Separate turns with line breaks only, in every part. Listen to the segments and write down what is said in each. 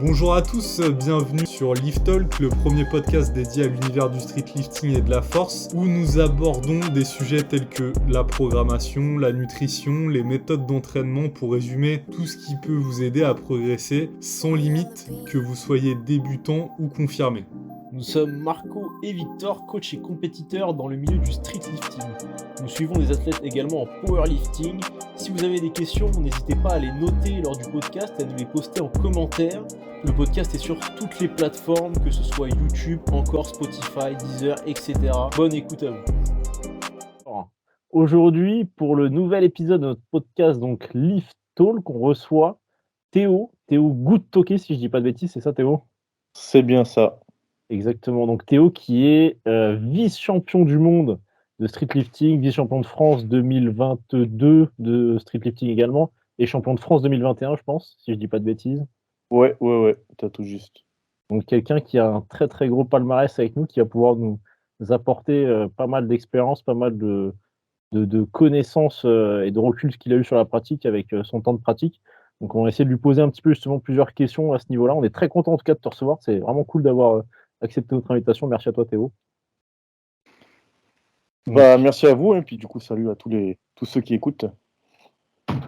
Bonjour à tous, bienvenue sur Lift Talk, le premier podcast dédié à l'univers du street lifting et de la force, où nous abordons des sujets tels que la programmation, la nutrition, les méthodes d'entraînement pour résumer tout ce qui peut vous aider à progresser sans limite, que vous soyez débutant ou confirmé.
Nous sommes Marco et Victor, coach et compétiteurs dans le milieu du street lifting. Nous suivons des athlètes également en powerlifting. Si vous avez des questions, n'hésitez pas à les noter lors du podcast et à nous les poster en commentaire. Le podcast est sur toutes les plateformes, que ce soit YouTube, encore Spotify, Deezer, etc. Bonne écoute à vous. Aujourd'hui, pour le nouvel épisode de notre podcast, donc Lift Talk, on reçoit Théo Goodtoke, si je dis pas de bêtises, c'est ça Théo ?
C'est bien ça.
Exactement. Donc Théo qui est vice-champion du monde de streetlifting, vice-champion de France 2022 de streetlifting également, et champion de France 2021, je pense, si je dis pas de bêtises.
Ouais, t'as tout juste.
Donc quelqu'un qui a un très très gros palmarès avec nous, qui va pouvoir nous apporter pas mal d'expérience, pas mal de connaissances et de recul qu'il a eu sur la pratique avec son temps de pratique. Donc on va essayer de lui poser un petit peu justement plusieurs questions à ce niveau-là. On est très content en tout cas de te recevoir. C'est vraiment cool d'avoir accepté notre invitation. Merci à toi Théo.
Bah, merci à vous, et puis du coup, salut à tous ceux qui écoutent.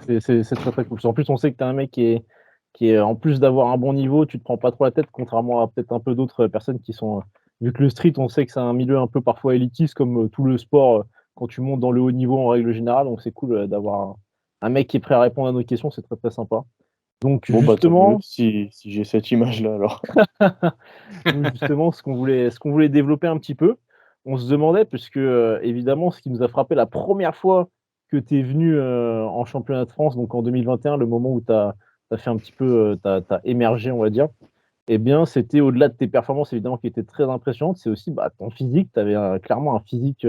C'est très très cool. En plus, on sait que tu es un mec qui est, en plus d'avoir un bon niveau, tu te prends pas trop la tête, contrairement à peut-être un peu d'autres personnes qui sont. Vu que le street, on sait que c'est un milieu un peu parfois élitiste, comme tout le sport, quand tu montes dans le haut niveau en règle générale. Donc c'est cool d'avoir un mec qui est prêt à répondre à nos questions, c'est très très sympa. Donc
Bon, bah, tant
justement,
mieux, si j'ai cette image-là, alors.
nous, justement, ce qu'on voulait développer un petit peu, on se demandait, puisque évidemment, ce qui nous a frappé la première fois que tu es venu en championnat de France, donc en 2021, le moment où tu as fait un petit peu, tu as émergé, on va dire, eh bien, c'était au-delà de tes performances, évidemment, qui étaient très impressionnantes, c'est aussi ton physique. Tu avais clairement un physique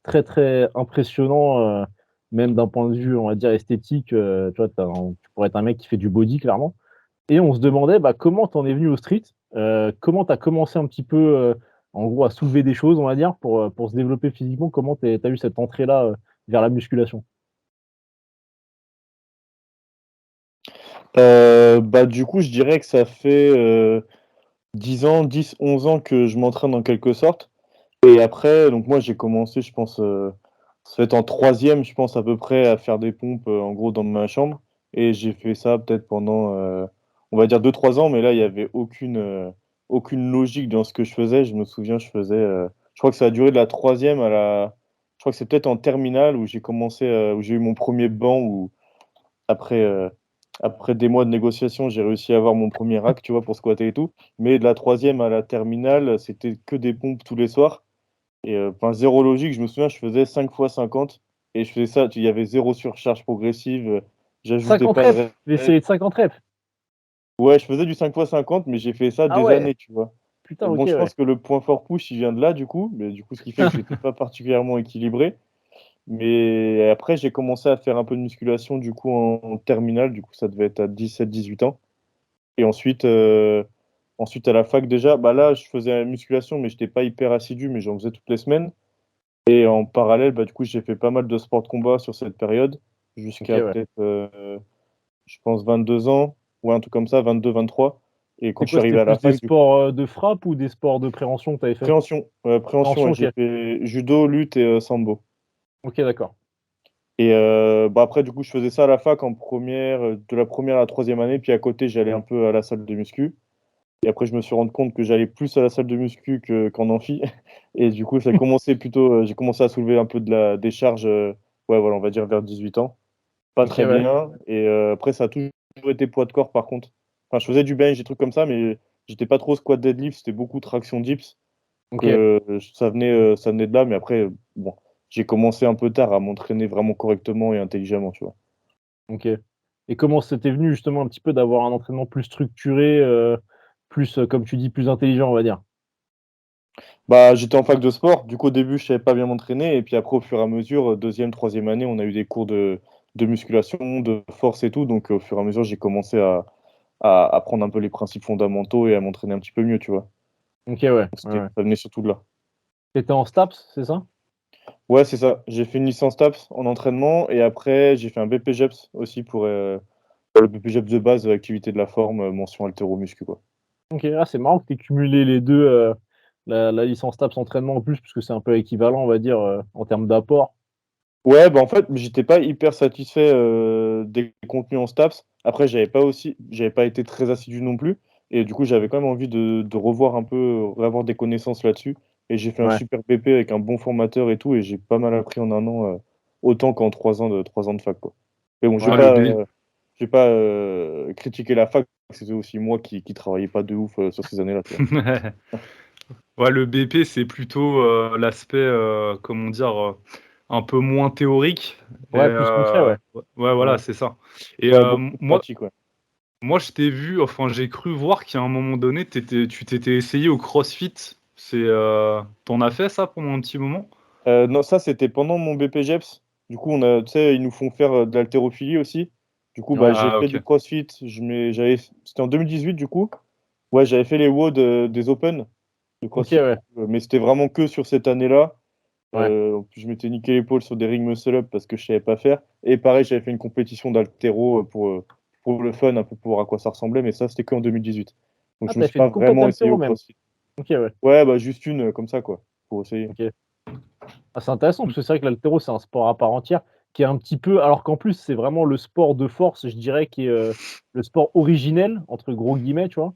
très, très impressionnant, même d'un point de vue, on va dire, esthétique. Tu vois, tu pourrais être un mec qui fait du body, clairement. Et on se demandait comment tu en es venu au street, comment tu as commencé un petit peu, en gros, à soulever des choses, on va dire, pour se développer physiquement. Comment tu as eu cette entrée-là vers la musculation?
Bah, du coup, je dirais que ça fait 10 ans, 10, 11 ans que je m'entraîne en quelque sorte. Et après, donc moi, j'ai commencé, je pense, ça fait en troisième, je pense, à peu près, à faire des pompes, en gros, dans ma chambre. Et j'ai fait ça peut-être pendant, on va dire 2, 3 ans, mais là, il n'y avait aucune logique dans ce que je faisais. Je me souviens, je crois que ça a duré de la troisième à je crois que c'est peut-être en terminale où j'ai commencé, où j'ai eu mon premier banc, où après, après des mois de négociation, j'ai réussi à avoir mon premier rack, tu vois, pour squatter et tout. Mais de la troisième à la terminale, c'était que des pompes tous les soirs. Et enfin, zéro logique. Je me souviens, je faisais 5 fois 50 et je faisais ça. Il y avait zéro surcharge progressive. J'ajoutais
50
pas de
reps.
rep.
J'ai essayé de 50 reps.
Ouais, je faisais du 5 fois 50, mais j'ai fait ça
Ah
des
ouais,
années, tu vois.
putain, ok,
Bon, je
ouais.
pense que le point fort push, il vient de là, du coup. Mais du coup, ce qui fait que j'étais pas particulièrement équilibré. Mais après, j'ai commencé à faire un peu de musculation, du coup, en terminale. Du coup, ça devait être à 17, 18 ans. Et ensuite, à la fac, déjà, bah là, je faisais la musculation, mais j'étais pas hyper assidu, mais j'en faisais toutes les semaines. Et en parallèle, bah, du coup, j'ai fait pas mal de sports de combat sur cette période,
Ok,
jusqu'à
ouais.
peut-être, je pense, 22 ans, ou un truc comme ça, 22, 23. Et quand
C'est
je suis
quoi, c'était
arrivé à la
plus des
fac, du coup,
sports de frappe ou des sports de préhension que tu avais fait?
préhension,
Préhension,
ouais,
ok.
j'ai fait judo, lutte et sambo.
Ok, d'accord.
Et bah, après, du coup, je faisais ça à la fac en première, de la première à la troisième année, puis à côté, j'allais un peu à la salle de muscu. Et après, je me suis rendu compte que j'allais plus à la salle de muscu qu'en amphi. Et du coup, ça a commencé plutôt, j'ai commencé à soulever un peu des charges, ouais, voilà, on va dire vers 18 ans. Pas
Ok,
très
ouais.
bien. Et après, ça a toujours été poids de corps, par contre. Enfin, je faisais du bench, des trucs comme ça, mais j'étais pas trop squat deadlift, c'était beaucoup traction dips. Donc,
Ok.
ça venait de là. Mais après, bon, j'ai commencé un peu tard à m'entraîner vraiment correctement et intelligemment, tu vois.
Ok. Et comment c'était venu justement un petit peu d'avoir un entraînement plus structuré, plus, comme tu dis, plus intelligent, on va dire?
Bah, j'étais en fac de sport. Du coup, au début, je savais pas bien m'entraîner. Et puis après, au fur et à mesure, deuxième, troisième année, on a eu des cours de musculation, de force et tout. Donc, au fur et à mesure, j'ai commencé à apprendre un peu les principes fondamentaux et à m'entraîner un petit peu mieux, tu vois.
Ok, ouais. Ouais,
Donc,
ouais.
ça venait surtout de là.
T'étais en STAPS, c'est ça?
Ouais, c'est ça. J'ai fait une licence TAPS en entraînement et après, j'ai fait un BPGEPS aussi pour le BPJEPS de base, activité de la forme, mention haltéro-muscu, quoi.
OK, c'est marrant que tu aies cumulé les 2, la licence TAPS entraînement en plus, puisque c'est un peu équivalent, on va dire, en termes d'apport.
Ouais, bah, en fait, j'étais pas hyper satisfait, des contenus en STAPS. Après, j'avais pas été très assidu non plus et du coup, j'avais quand même envie de revoir un peu, avoir des connaissances là-dessus et j'ai fait un
Ouais.
super BP avec un bon formateur et tout et j'ai pas mal appris en 1 an, autant qu'en 3 ans de fac, quoi. Mais bon,
Ouais, le B.
j'ai pas, critiqué la fac, c'était aussi moi qui travaillait pas de ouf, sur ces années-là, tu vois?
Ouais, le BP, c'est plutôt, l'aspect, comment dire? Un peu moins théorique et
Ouais, plus concret, ouais.
ouais, voilà,
Ouais,
c'est ça et
ouais, beaucoup plus
moi
pratique, ouais.
moi, je t'ai vu, enfin, j'ai cru voir qu'à un moment donné, tu t'étais essayé au CrossFit. Tu as fait ça pendant un petit moment?
Non, ça, c'était pendant mon BPJEPS. Du coup, tu sais, ils nous font faire, de l'haltérophilie aussi. Du coup, bah,
Ouais.
j'ai
Ah
fait
OK.
du CrossFit. C'était en 2018, du coup. Ouais, j'avais fait les WOD, des Open de
OK,
CrossFit,
ouais.
mais c'était vraiment que sur cette année-là.
Ouais.
En plus, je m'étais niqué l'épaule sur des ring muscle up parce que je savais pas faire et pareil, j'avais fait une compétition d'haltéro, pour le fun, un peu pour voir à quoi ça ressemblait, mais ça, c'était qu'en 2018. Donc
Ah,
je me
tu
suis
fait
pas
une compète
vraiment essayé
haltéro
au
même?
CrossFit.
OK, ouais.
Ouais, bah, juste une, comme ça, quoi, pour essayer.
OK. Ah, c'est intéressant parce que c'est vrai que l'haltéro, c'est un sport à part entière qui est un petit peu alors qu'en plus, c'est vraiment le sport de force, je dirais, qui est, le sport «originel» entre gros guillemets, tu vois?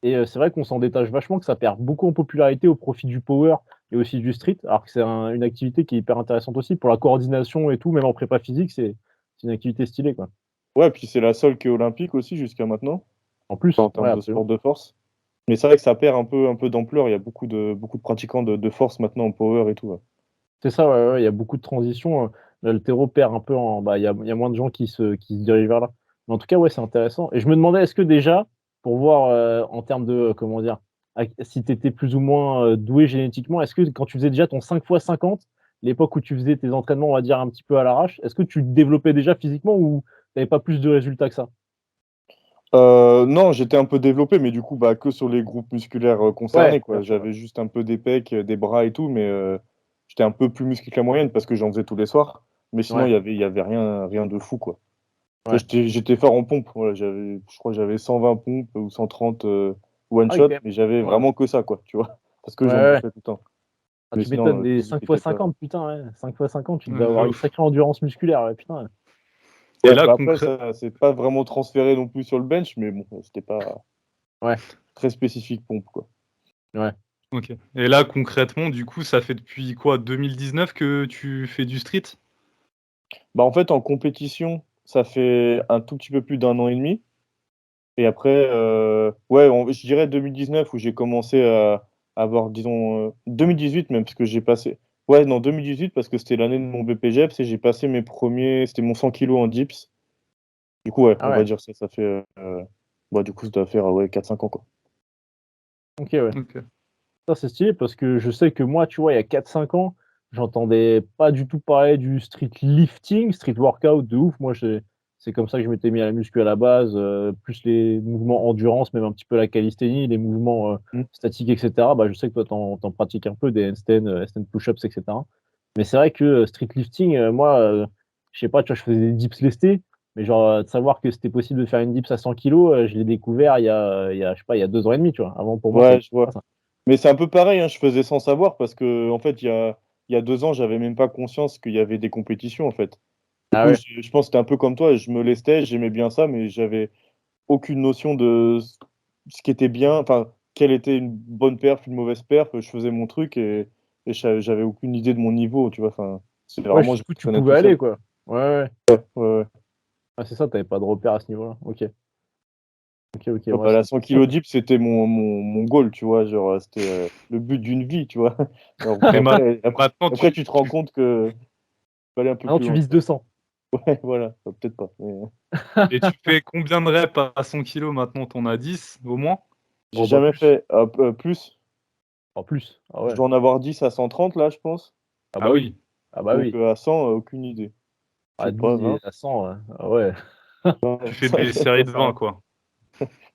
Et c'est vrai qu'on s'en détache vachement, que ça perd beaucoup en popularité au profit du power et aussi du street, alors que c'est une activité qui est hyper intéressante aussi pour la coordination et tout, même en prépa physique, c'est une activité stylée, quoi.
Ouais, puis c'est la seule qui est olympique aussi jusqu'à maintenant,
En
en
plus, ouais,
termes de sport
absolument.
de force. Mais c'est vrai que ça perd un peu d'ampleur. Il y a beaucoup de pratiquants de force maintenant en power et tout, ouais.
C'est ça, ouais, ouais, il y a beaucoup de transitions, l'haltéro perd un peu en bah, il y a moins de gens qui se dirigent vers là. Mais en tout cas, ouais, c'est intéressant et je me demandais, est-ce que déjà, pour voir, en termes de, comment dire? Si tu étais plus ou moins, doué génétiquement, est-ce que quand tu faisais déjà ton 5 x 50, l'époque où tu faisais tes entraînements, on va dire, un petit peu à l'arrache, est-ce que tu te développais déjà physiquement ou tu avais pas plus de résultats que ça?
Non, j'étais un peu développé, mais du coup, bah, que sur les groupes musculaires,
Ouais,
concernés,
bien
quoi.
sûr, ouais.
J'avais juste un peu des pecs, des bras et tout, mais j'étais un peu plus musclé que la moyenne parce que j'en faisais tous les soirs. Mais sinon,
Ouais,
il y avait rien de fou, quoi. Tu
ouais.
sais, j'étais fort en pompe, voilà, je crois que j'avais 120 pompes ou 130, one
Ah oui,
shot,
quand même.
mais j'avais
Ouais.
vraiment que ça, quoi, tu vois? Parce que
Ouais,
j'en
ouais.
bouffais tout le temps.
Ah,
Mais
tu
sinon,
m'étonnes,
le
des
physique
cinq
était
fois
pas.
50 putain, ouais, 5 x 50, tu devais
Ouais, de
avoir une
ouf
sacrée endurance musculaire, ouais, putain, ouais.
et
Ouais,
là
bah, après
concrè
ça c'est pas vraiment transféré non plus sur le bench, mais bon, c'était pas
Ouais,
très spécifique pompe, quoi.
ouais.
OK et là concrètement, du coup, ça fait depuis quoi, 2019 que tu fais du street?
Bah, en fait, en compétition, ça fait un tout petit peu plus d'1 an et demi et après, ouais, je dirais 2019 où j'ai commencé à avoir disons, 2018 même parce que j'ai passé ouais, non 2018 parce que c'était l'année de mon BPJEPS et j'ai passé c'était mon 100 kilos en dips. Du coup, ouais,
Ah
on va
ouais,
dire ça fait, bah, du coup, ça doit faire, ouais 4-5 ans, quoi.
OK, ouais.
OK.
Ça, c'est stylé parce que je sais que moi, tu vois, il y a 4 5 ans, j'entendais pas du tout parler du street lifting, street workout de ouf. Moi, c'est comme ça que je m'étais mis à la muscu à la base, plus les mouvements endurance, même un petit peu la calisthénie, les mouvements,
Mmh.
statiques et cetera. Bah, je sais que toi, tu en pratiques un peu des handstands, handstand push-ups et cetera. Mais c'est vrai que, street lifting, moi, je sais pas, tu vois, je faisais des dips lestés, mais genre, de savoir que c'était possible de faire une dips à 100 kilogrammes, je l'ai découvert je sais pas, il y a 2 ans et demi, tu vois? Avant, pour moi, ça
Ouais, je
existait pas
vois.
ça.
Mais c'est un peu pareil, hein, je faisais sans savoir parce qu'en fait, il y a 2 ans, j'avais même pas conscience qu'il y avait des compétitions, en fait. Du
Ah
coup,
ouais?
je pense que c'était un peu comme toi, je me lestais, j'aimais bien ça, mais j'avais aucune notion de ce qui était bien, enfin, quelle était une bonne perf, une mauvaise perf, je faisais mon truc et j'avais aucune idée de mon niveau, tu vois? Enfin, c'est
Ouais,
vraiment je
jusqu'où tu
m'entraînais
pouvais
tout seul,
aller,
quoi.
quoi. Ouais, ouais.
Ouais, ouais.
Ah, c'est ça, tu avais pas de repères à ce niveau-là. OK. OK, OK,
Ouais,
ouais,
bah,
c'est
la 100
intéressant.
kilogrammes dips, c'était mon goal, tu vois? Genre, c'était, le but d'une vie, tu vois? Alors
Et ma maintenant
après
tu
tu te rends compte que faut aller un peu
Maintenant,
plus
tu
loin,
vises
quoi.
200.
Ouais, voilà, bah, peut-être pas, mais
et tu fais combien de reps à 100 kilogrammes maintenant? Tu en as 10 au moins?
j'ai
Oh, bah,
jamais
plus.
fait, plus.
En plus. Ah
Je
ouais.
dois en avoir 10 à 130 là, je pense.
Ah
Ah
bah oui.
oui,
Ah bah
Donc,
oui.
à 100, aucune idée. Je
À
sais pas,
10 et
20?
à 100, ah ouais.
tu
20,
fais des séries
ça
de
sert à
20
rien.
quoi.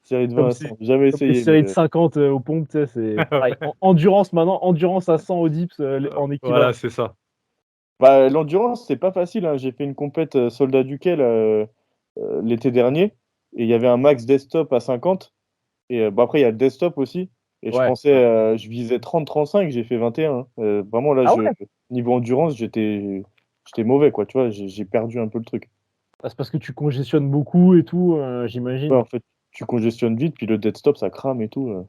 Série de 20
Comme
à
si
100. J'ai jamais
comme les
essayé, mais
séries de 50, aux pompes, tu sais, c'est pareil. Endurance maintenant, endurance à 100 au dips, en
Voilà,
équivalent.
c'est ça.
bah, l'endurance, c'est pas facile, hein. J'ai fait une compète, soldat du quai là, l'été dernier. et il y avait un max desktop à 50. Et après, il y a le desktop aussi. Et
Ouais.
je visais 30-35, j'ai fait 21. Vraiment, là,
Ah ouais?
niveau endurance, j'étais mauvais, quoi. Tu vois, j'ai perdu un peu le truc.
Ah, c'est parce que tu congestionnes beaucoup et tout,
Ouais,
j'imagine?
en fait, tu congestionnes vite, puis le desktop, ça crame et tout.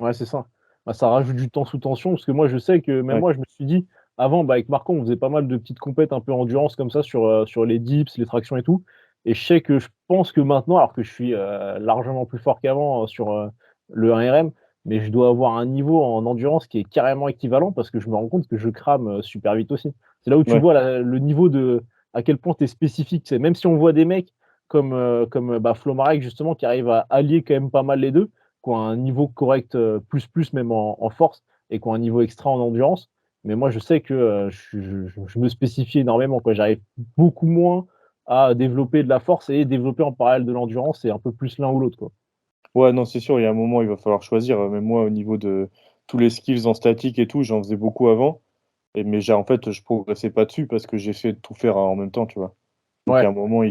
Ouais, c'est ça. Bah, ça rajoute du temps sous tension parce que moi, je sais que même
Ouais,
moi, je me suis dit avant, bah, avec Marco, on faisait pas mal de petites compètes un peu endurance comme ça sur les dips, les tractions et tout et je sais que je pense que maintenant, alors que je suis, largement plus fort qu'avant, sur le 1 RM, mais je dois avoir un niveau en endurance qui est carrément équivalent parce que je me rends compte que je crame, super vite aussi. C'est là où tu
ouais.
vois le niveau de à quel point tu es spécifique, c'est même si on voit des mecs comme, bah, Flo Marek justement qui arrivent à allier quand même pas mal les 2 qui ont un niveau correct, plus même en force et qui ont un niveau extra en endurance. Mais moi, je sais que, je me spécifie énormément, quoi. J'arrive beaucoup moins à développer de la force et développer en parallèle de l'endurance et un peu plus l'un ou l'autre, quoi.
Ouais, non, c'est sûr, il y a un moment, il va falloir choisir. Même moi, au niveau de tous les skills en statique et tout, j'en faisais beaucoup avant. Mais en fait, je progressais pas dessus parce que j'essayais de tout faire en même temps, tu vois. Donc, il y a
Ouais.
un moment,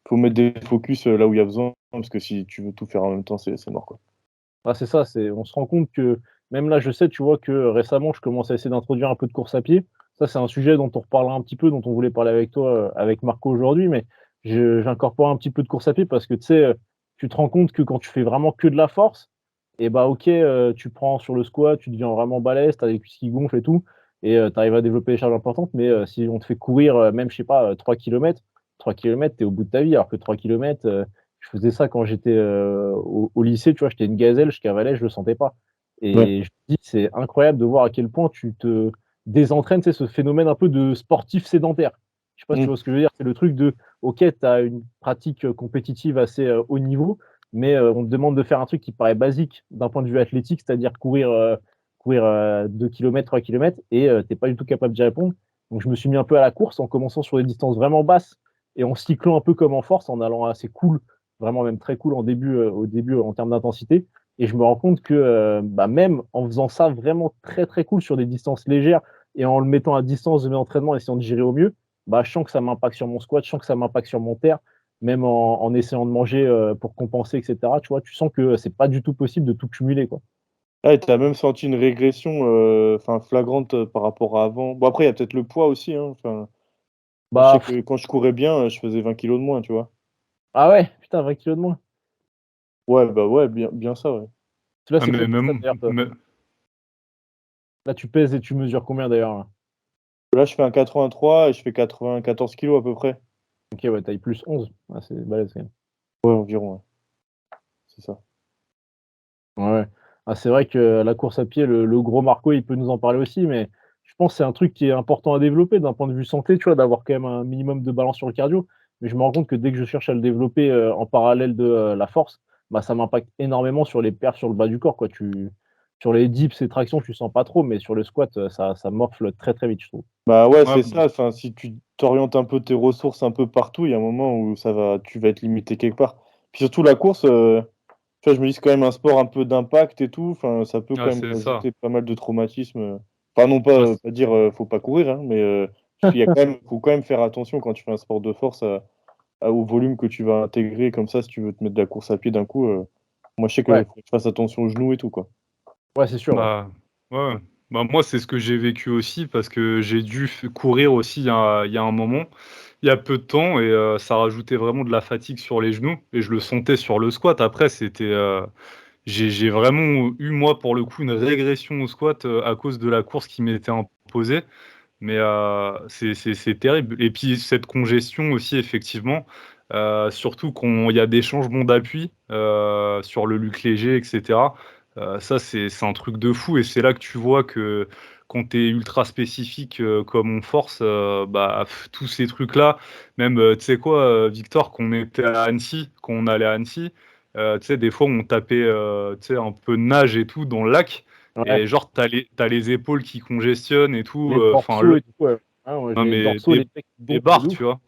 faut mettre des focus là où il y a besoin, parce que si tu veux tout faire en même temps, c'est mort, quoi.
Ah, c'est ça, on se rend compte que même là, je sais, tu vois, que récemment, je commence à essayer d'introduire un peu de course à pied. Ça, c'est un sujet dont on reparlera un petit peu, dont on voulait parler avec toi, avec Marco aujourd'hui, mais j'incorpore un petit peu de course à pied parce que, tu sais, tu te rends compte que quand tu fais vraiment que de la force et bah, OK, tu prends sur le squat, tu deviens vraiment balèze, tu as les cuisses qui gonflent et tout et tu arrives à développer des charges importantes, mais si on te fait courir, même, je sais pas, 3 kilomètres, 3 kilomètres, tu es au bout de ta vie alors que 3 kilomètres, je faisais ça quand j'étais, au lycée, tu vois? J'étais une gazelle, je cavalais, je le sentais pas
Ouais.
et je me dis: «C'est incroyable de voir à quel point tu te désentraînes», tu sais, ce phénomène un peu de sportif sédentaire. Je sais pas si tu
Mmh.
vois ce que je veux dire? C'est le truc de OK, tu as une pratique, compétitive assez, haut niveau, mais on te demande de faire un truc qui paraît basique d'un point de vue athlétique, c'est-à-dire courir, 2 kilomètres, 3 kilomètres et tu es pas du tout capable d'y répondre. Donc je me suis mis un peu à la course en commençant sur des distances vraiment basses et en cyclant un peu comme en force, en allant assez cool, vraiment même très cool au début en termes d'intensité et je me rends compte que, bah, même en faisant ça vraiment très, très cool sur des distances légères et en le mettant à distance de mes entraînements, essayant de gérer au mieux, bah, je sens que ça m'impacte sur mon squat, je sens que ça m'impacte sur mon terre, même en essayant de manger, pour compenser et cetera, tu vois? Tu sens que c'est pas du tout possible de tout cumuler, quoi.
Ah, et tu as même senti une régression, enfin flagrante, par rapport à avant? Bon, après, il y a peut-être le poids aussi, hein, enfin, moi, je sais
Bah,
que quand je courais bien, je faisais 20 kilos de moins, tu vois?
ah ouais, putain 20 kilos de moins.
Ouais, bah, ouais, bien ça, ouais.
Là,
Ah,
c'est
mais
quoi ta stat
même,
d'ailleurs, toi? Là, tu pèses et tu mesures combien d'ailleurs, là?
Là, je fais un 83 et je fais 94 kilos à peu près.
OK, ouais, taille +11. Ah, c'est balèze quand même.
Ouais, environ, ouais, c'est ça.
Ouais, ouais. Ah, c'est vrai que la course à pied, le gros Marco, il peut nous en parler aussi, mais je pense que c'est un truc qui est important à développer d'un point de vue santé, tu vois? D'avoir quand même un minimum de balance sur le cardio. Mais je me rends compte que dès que je cherche à le développer, en parallèle de, la force, bah, ça m'impacte énormément sur les perfs sur le bas du corps, quoi. Sur les dips et tractions, tu sens pas trop, mais sur le squat, ça morfle très, très vite, je trouve.
Bah, ouais,
ouais,
c'est ça, enfin, si tu t'orientes un peu tes ressources un peu partout, il y a un moment où tu vas être limité quelque part. Puis surtout la course, tu vois, je me dis: «C'est quand même un sport un peu d'impact et tout», enfin, ça peut quand
ah,
même
c'est ça.
rajouter pas mal de traumatismes, enfin non pas,
Ah,
pas dire, faut pas courir, hein, mais il y a quand même faut quand même faire attention quand tu fais un sport de force au volume que tu vas intégrer comme ça, si tu veux te mettre de la course à pied d'un coup, moi je sais que
Ouais,
faut que je fasse attention aux genoux et tout, quoi.
ouais, c'est sûr, ouais.
bah, ouais, ouais. Bah, moi, c'est ce que j'ai vécu aussi parce que j'ai dû courir aussi il y a un moment, il y a peu de temps et ça rajoutait vraiment de la fatigue sur les genoux et je le sentais sur le squat. Après, j'ai vraiment eu, moi, pour le coup, une régression au squat, à cause de la course qui m'était imposée. Mais c'est terrible et puis cette congestion aussi effectivement, surtout quand il y a des changements d'appui, sur le luc léger et cetera. Ça c'est un truc de fou et c'est là que tu vois que quand tu es ultra spécifique, comme on force, bah, tous ces trucs-là, même, tu sais quoi, Victor, quand on était à Annecy, quand on allait à Annecy, tu sais des fois on tapait, tu sais un peu de nage et tout dans le lac
Ouais,
et genre, t'as les épaules qui congestionnent et tout,
les
enfin
dorsaux
le
et tout, ouais. Ah ouais, j'ai
non
les
mais
dorsaux, les pecs qui
des
gonflent de
barres,
ouf.
tu vois?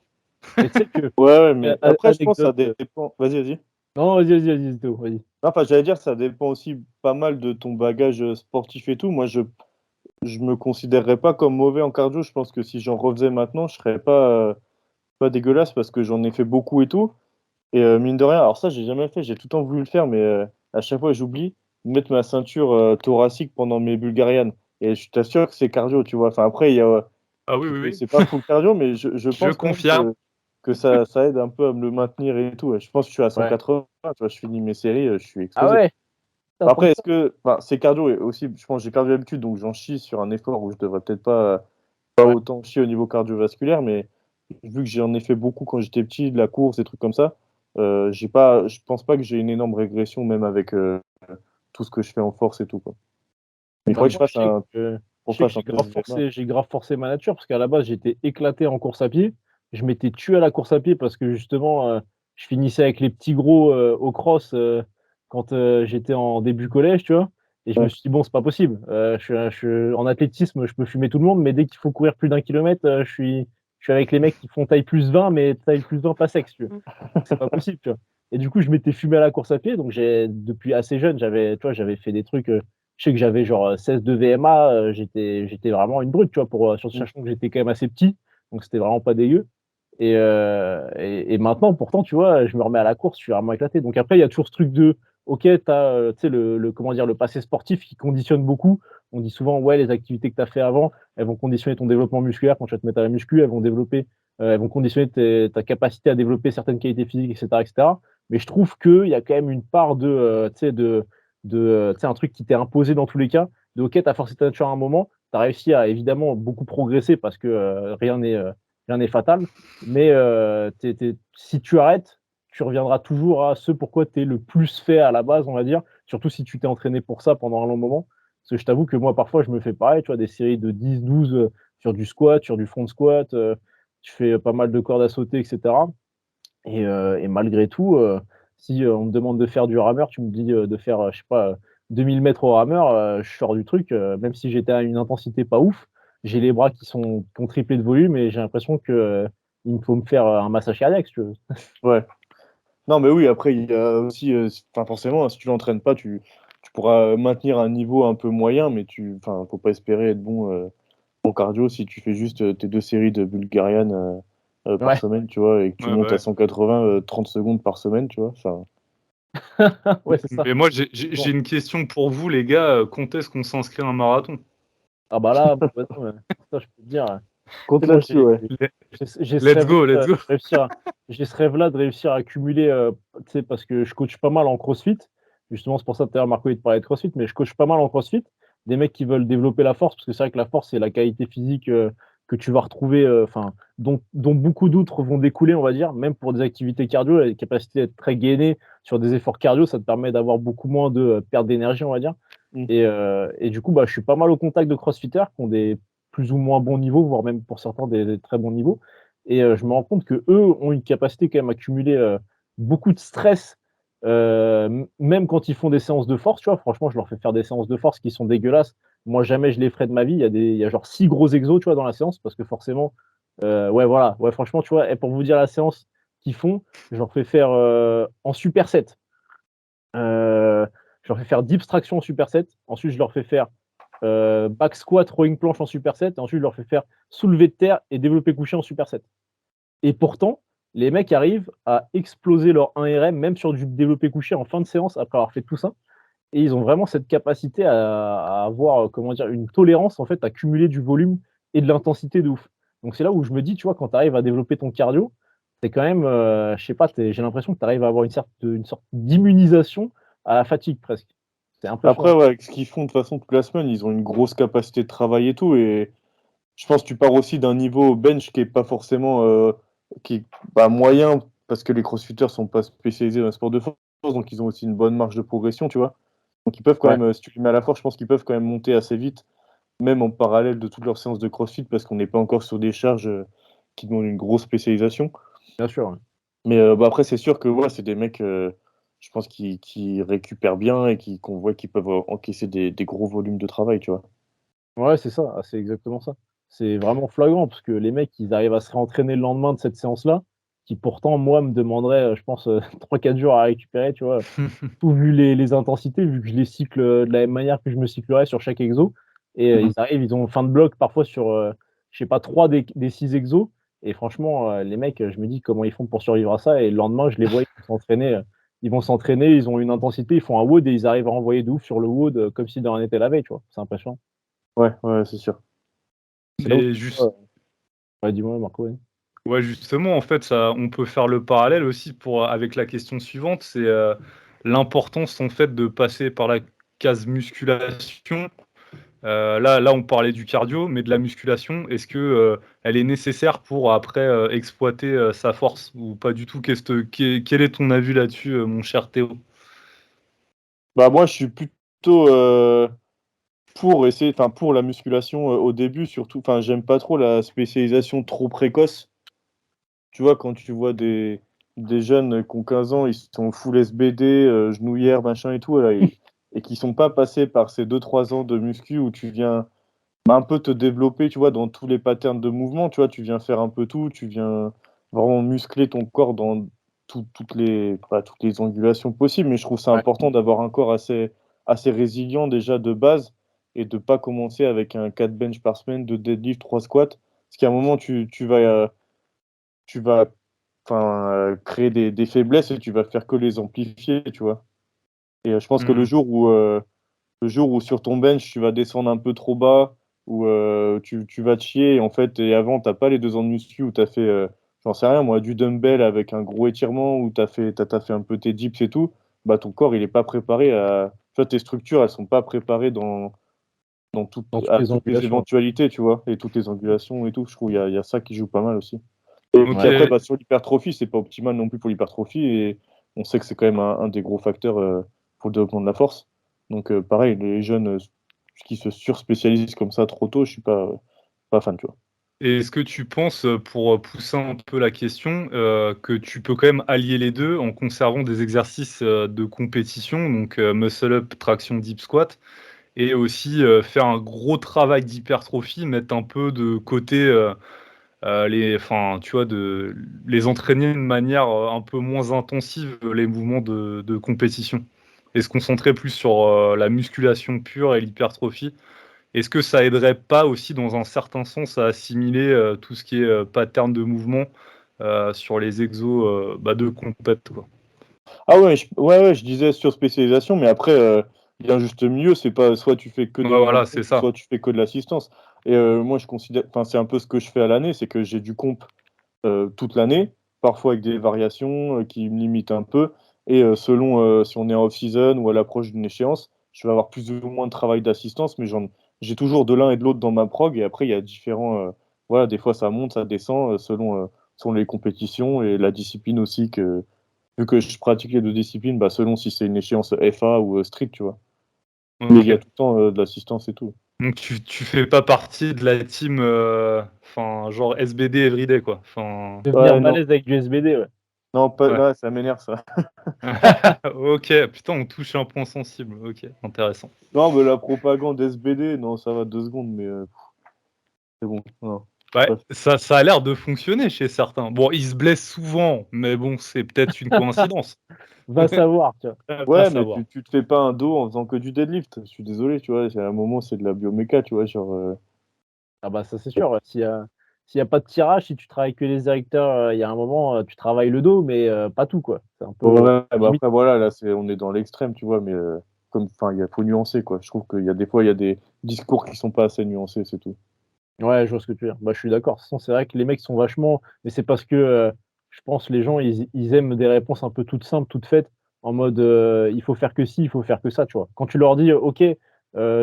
Mais tu sais que,
Ouais, ouais, mais après je pense que ça
anecdote,
dépend, vas-y, vas-y.
non, vas-y, Théo, vas-y.
Non, enfin, j'allais dire, ça dépend aussi pas mal de ton bagage, sportif et tout. Moi, je me considérerais pas comme mauvais en cardio. Je pense que si j'en refaisais maintenant, je serais pas dégueulasse parce que j'en ai fait beaucoup et tout. Et mine de rien, alors ça, j'ai jamais fait, j'ai tout le temps voulu le faire, mais à chaque fois, j'oublie de mettre ma ceinture thoracique pendant mes Bulgarian. Et je t'assure que c'est cardio, tu vois. Enfin, après,
Ah oui, oui, oui.
c'est pas full cardio, mais je
Je
pense quand même
confirme.
que ça aide un peu à me le maintenir et tout. Ouais. Je pense que je suis à
Ouais.
180, tu vois, je finis mes séries, je suis
Ah
explosé.
ouais? Putain,
Après,
trop
est-ce que. Enfin, c'est cardio et aussi, je pense que j'ai perdu l'habitude, donc j'en chie sur un effort où je devrais peut-être pas
ouais.
autant chier au niveau cardiovasculaire, mais vu que j'en ai fait beaucoup quand j'étais petit, de la course, des trucs comme ça, je pense pas que j'ai une énorme régression, même avec tout ce que je fais en force et tout, quoi. Mais il
Bah,
faudrait que
moi,
qu'on
je sais que
fasse un test VMA.
j'ai grave forcé ma nature parce qu'à la base, j'étais éclaté en course à pied. Je m'étais tué à la course à pied parce que justement, je finissais avec les petits gros au cross quand j'étais en début collège, tu vois. Et je me
Ouais.
suis dit, bon, c'est pas possible. En athlétisme, je peux fumer tout le monde, mais dès qu'il faut courir plus d'1 kilomètre, je suis avec les mecs qui font taille plus 20, mais taille plus 20 pas sec, si tu veux. Donc, c'est pas possible, tu vois. Et du coup, je m'étais fumé à la course à pied. Donc, depuis assez jeune, j'avais fait des trucs. Je sais que j'avais genre 16 de VMA, j'étais vraiment une brute, tu vois, surtout
Mm.
sachant que j'étais quand même assez petit, donc c'était vraiment pas dégueu. Et maintenant, pourtant, tu vois, je me remets à la course, je suis vraiment éclaté. Donc après, il y a toujours ce truc de, ok, tu as tu sais, comment dire, le passé sportif qui conditionne beaucoup. On dit souvent, ouais, les activités que tu as fait avant, elles vont conditionner ton développement musculaire quand tu vas te mettre à la muscu, elles vont conditionner ta capacité à développer certaines qualités physiques, etc., etc. Mais je trouve qu'il y a quand même une part tu sais, tu sais, un truc qui t'est imposé dans tous les cas, de ok, tu as forcé ta nature à un moment, tu as réussi à évidemment beaucoup progresser parce que rien n'est fatal, mais si tu arrêtes, tu reviendras toujours à ce pourquoi tu es le plus fait à la base, on va dire, surtout si tu t'es entraîné pour ça pendant un long moment. Parce que je t'avoue que moi, parfois, je me fais pareil, tu vois, des séries de 10, 12 sur du squat, sur du front squat, je fais pas mal de cordes à sauter, etc. Et malgré tout, si on me demande de faire du rameur, tu me dis de faire, je sais pas, 2000 mètres au rameur, je sors du truc, même si j'étais à une intensité pas ouf, j'ai les bras qui ont triplé de volume et j'ai l'impression que il me faut me faire un massage cardiaque, si tu veux.
Ouais. Non, mais oui, après, il y a aussi. Enfin, forcément, hein, si tu l'entraînes pas, tu pourras maintenir un niveau un peu moyen, mais enfin, faut pas espérer être bon en cardio si tu fais juste tes 2 séries de Bulgarian par
Ouais,
semaine, tu vois, et que tu
Ouais, bah
montes à
ouais.
180, 30 secondes par semaine, tu vois. Enfin,
ouais, c'est ça.
Mais moi, j'ai
Bon.
une question pour vous, les gars. Quand est-ce qu'on s'inscrit à un marathon?
Ah bah là, bah non, ça je peux te dire.
compte
C'est là,
là-dessus, ouais.
j'ai ce
Let's
rêve-là
go, let's go.
j'ai ce rêve-là de réussir à cumuler, tu sais, parce que je coach pas mal en CrossFit. Justement, c'est pour ça tout à l'heure Marco il te parlait de CrossFit, mais je coach pas mal en CrossFit. Des mecs qui veulent développer la force, parce que c'est vrai que la force, c'est la qualité physique que tu vas retrouver, enfin, dont beaucoup d'autres vont découler, on va dire, même pour des activités cardio, la capacité d'être très gainé sur des efforts cardio, ça te permet d'avoir beaucoup moins de perte d'énergie, on va dire.
Mm.
Et du coup, bah, je suis pas mal au contact de crossfitters qui ont des plus ou moins bons niveaux, voire même pour certains des très bons niveaux. Et je me rends compte que eux ont une capacité quand même à cumuler beaucoup de stress, même quand ils font des séances de force. Tu vois, franchement, je leur fais faire des séances de force qui sont dégueulasses. Moi, jamais je les ferai de ma vie. Il y a genre 6 gros exos, tu vois, dans la séance, parce que forcément, ouais, voilà, ouais, franchement, tu vois, et pour vous dire la séance qu'ils font, je leur fais faire en superset. Je leur fais faire dips traction en superset. Ensuite, je leur fais faire back squat, rowing planche en superset. Et ensuite, je leur fais faire soulevé de terre et développé couché en superset. Et pourtant, les mecs arrivent à exploser leur 1RM, même sur du développé couché en fin de séance, après avoir fait tout ça. Et ils ont vraiment cette capacité à avoir, comment dire, une tolérance en fait à cumuler du volume et de l'intensité de ouf. Donc c'est là où je me dis, tu vois, quand tu arrives à développer ton cardio, c'est quand même, je sais pas, j'ai l'impression que tu arrives à avoir une sorte d'immunisation à la fatigue presque. C'est
Après,
impressionnant.
ouais, avec ce qu'ils font de toute façon toute la semaine, ils ont une grosse capacité de travail et tout. Et je pense que tu pars aussi d'un niveau bench qui est pas forcément qui est, bah, moyen, parce que les crossfitters sont pas spécialisés dans le sport de force, donc ils ont aussi une bonne marge de progression, tu vois. Donc ils peuvent quand
Ouais,
même, si tu les mets à la force, je pense qu'ils peuvent quand même monter assez vite, même en parallèle de toutes leurs séances de crossfit, parce qu'on n'est pas encore sur des charges qui demandent une grosse spécialisation.
bien sûr. Ouais.
Mais bah, après, c'est sûr que ouais, c'est des mecs, je pense, qui récupèrent bien et qu'on voit qu'ils peuvent encaisser des gros volumes de travail, tu vois.
Ouais, c'est ça, c'est exactement ça. C'est vraiment flagrant parce que les mecs, ils arrivent à se réentraîner le lendemain de cette séance-là, qui pourtant, moi, me demanderait, je pense, 3-4 jours à récupérer, tu vois? Tout vu les intensités, vu que je les cycle, de la même manière que je me cyclerais sur chaque exo et
Mhm.
ils arrivent, ils ont fin de bloc parfois sur, je sais pas, 3 des 6 exos Et franchement, les mecs, je me dis comment ils font pour survivre à ça. Et le lendemain, je les vois, ils vont s'entraîner, ils ont une intensité, ils font un WOD et ils arrivent à renvoyer de ouf sur le WOD comme si de rien n'était la veille, tu vois. C'est impressionnant.
Ouais, ouais, c'est sûr.
C'est là où
Mais juste,
ouais, dis-moi, Marco. Ouais.
ouais, justement, en fait, ça, on peut faire le parallèle aussi avec la question suivante, c'est l'importance en fait de passer par la case musculation. Là, on parlait du cardio, mais de la musculation, est-ce que elle est nécessaire pour après exploiter sa force ou pas du tout? Quel est ton avis là-dessus, mon cher Théo?
Bah moi, je suis plutôt pour la musculation au début, surtout. Enfin, j'aime pas trop la spécialisation trop précoce. Tu vois, quand tu vois des jeunes qui ont 15 ans, ils sont full SBD, genouillères, machin et tout, là, et qui sont pas passés par ces 2-3 ans de muscu où tu viens un peu te développer, tu vois, dans tous les patterns de mouvement, tu vois, tu viens faire un peu tout, tu viens vraiment muscler ton corps dans pas toutes les angulations possibles, mais je trouve ça
Ouais.
important d'avoir un corps assez résilient déjà de base et de pas commencer avec un 4 bench par semaine, 2 deadlift, 3 squats, parce qu'à un moment, tu vas créer des faiblesses et tu vas faire que les amplifier, tu vois. Et je pense que
Mmh.
le jour où sur ton bench, tu vas descendre un peu trop bas, où tu vas te chier, en fait, et avant, tu pas les 2 ans de muscu où tu as fait, j'en sais rien moi, du dumbbell avec un gros étirement, où t'as fait un peu tes dips et tout, bah, ton corps, il est pas préparé tu vois, tes structures, elles sont pas préparées
Dans toutes
à
les
toutes les
angulations.
éventualités, tu vois, et toutes les angulations et tout. Je trouve il y a ça qui joue pas mal aussi. Et puis
OK.
Ouais.
après, bah, sur l'hypertrophie, c'est pas optimal non plus pour l'hypertrophie, et on sait que c'est quand même un des gros facteurs pour le développement de la force. Donc, pareil, les jeunes qui se surspécialisent comme ça trop tôt, je suis pas fan, tu vois.
Et est-ce que tu penses, pour pousser un peu la question, que tu peux quand même allier les 2 en conservant des exercices, de compétition, donc muscle up, traction, deep squat et aussi, faire un gros travail d'hypertrophie, mettre un peu de côté, tu vois, les entraîner de manière, un peu moins intensive, les mouvements de compétition? Et se concentrer plus sur, la musculation pure et l'hypertrophie. Est-ce que ça aiderait pas aussi dans un certain sens à assimiler, tout ce qui est, pattern de mouvement, sur les exos, de compète, quoi?
Ah ouais, ouais, je disais surspécialisation, mais après, il y a un juste milieu, c'est pas soit tu fais que
Ouais,
de la
voilà, c'est
pompe,
ça.
soit tu fais que de l'assistance. Et moi, je considère, enfin, c'est un peu ce que je fais à l'année, c'est que j'ai du comp toute l'année, parfois avec des variations qui me limitent un peu. Et selon si on est en off-season ou à l'approche d'une échéance, je vais avoir plus ou moins de travail d'assistance, mais j'ai toujours de l'un et de l'autre dans ma prog. Et après, il y a différents. Voilà, des fois ça monte, ça descend selon les compétitions et la discipline aussi. Vu que je pratique les 2 disciplines, bah, selon si c'est une échéance FA ou street, tu vois. Mais il y a
OK.
tout le temps de l'assistance et tout.
Donc tu fais pas partie de la team, genre SBD everyday, quoi?
Devenir
Ouais, non,
balèze avec du SBD, ouais.
non, pas,
Ouais.
là, ça m'énerve ça.
OK, putain, on touche un point sensible. OK, intéressant.
Non, mais la propagande SBD, non, ça va 2 secondes, mais c'est bon. Non.
Ouais,
Bref.
ça a l'air de fonctionner chez certains. Bon, ils se blessent souvent, mais bon, c'est peut-être une coïncidence.
Va savoir, tu vois.
Va
Ouais, mais
savoir.
tu te fais pas un dos en faisant que du deadlift. Je suis désolé, tu vois. À un moment, c'est de la bioméca, tu vois. Genre,
Ah bah ça c'est sûr, ouais. S'il y a pas de tirage, si tu travailles que les érecteurs, il y a un moment, tu travailles le dos, mais pas tout, quoi. C'est un peu
ouais, bah
limite.
après, voilà, là, on est dans l'extrême, tu vois. Mais faut nuancer, quoi. Je trouve qu'il y a des fois, il y a des discours qui sont pas assez nuancés, c'est tout.
Ouais, je vois ce que tu veux dire. Bah, je suis d'accord. De toute façon, c'est vrai que les mecs sont vachement mais c'est parce que, je pense les gens ils aiment des réponses un peu toutes simples, toutes faites, en mode, il faut faire que ci, il faut faire que ça, tu vois? Quand tu leur dis: «OK,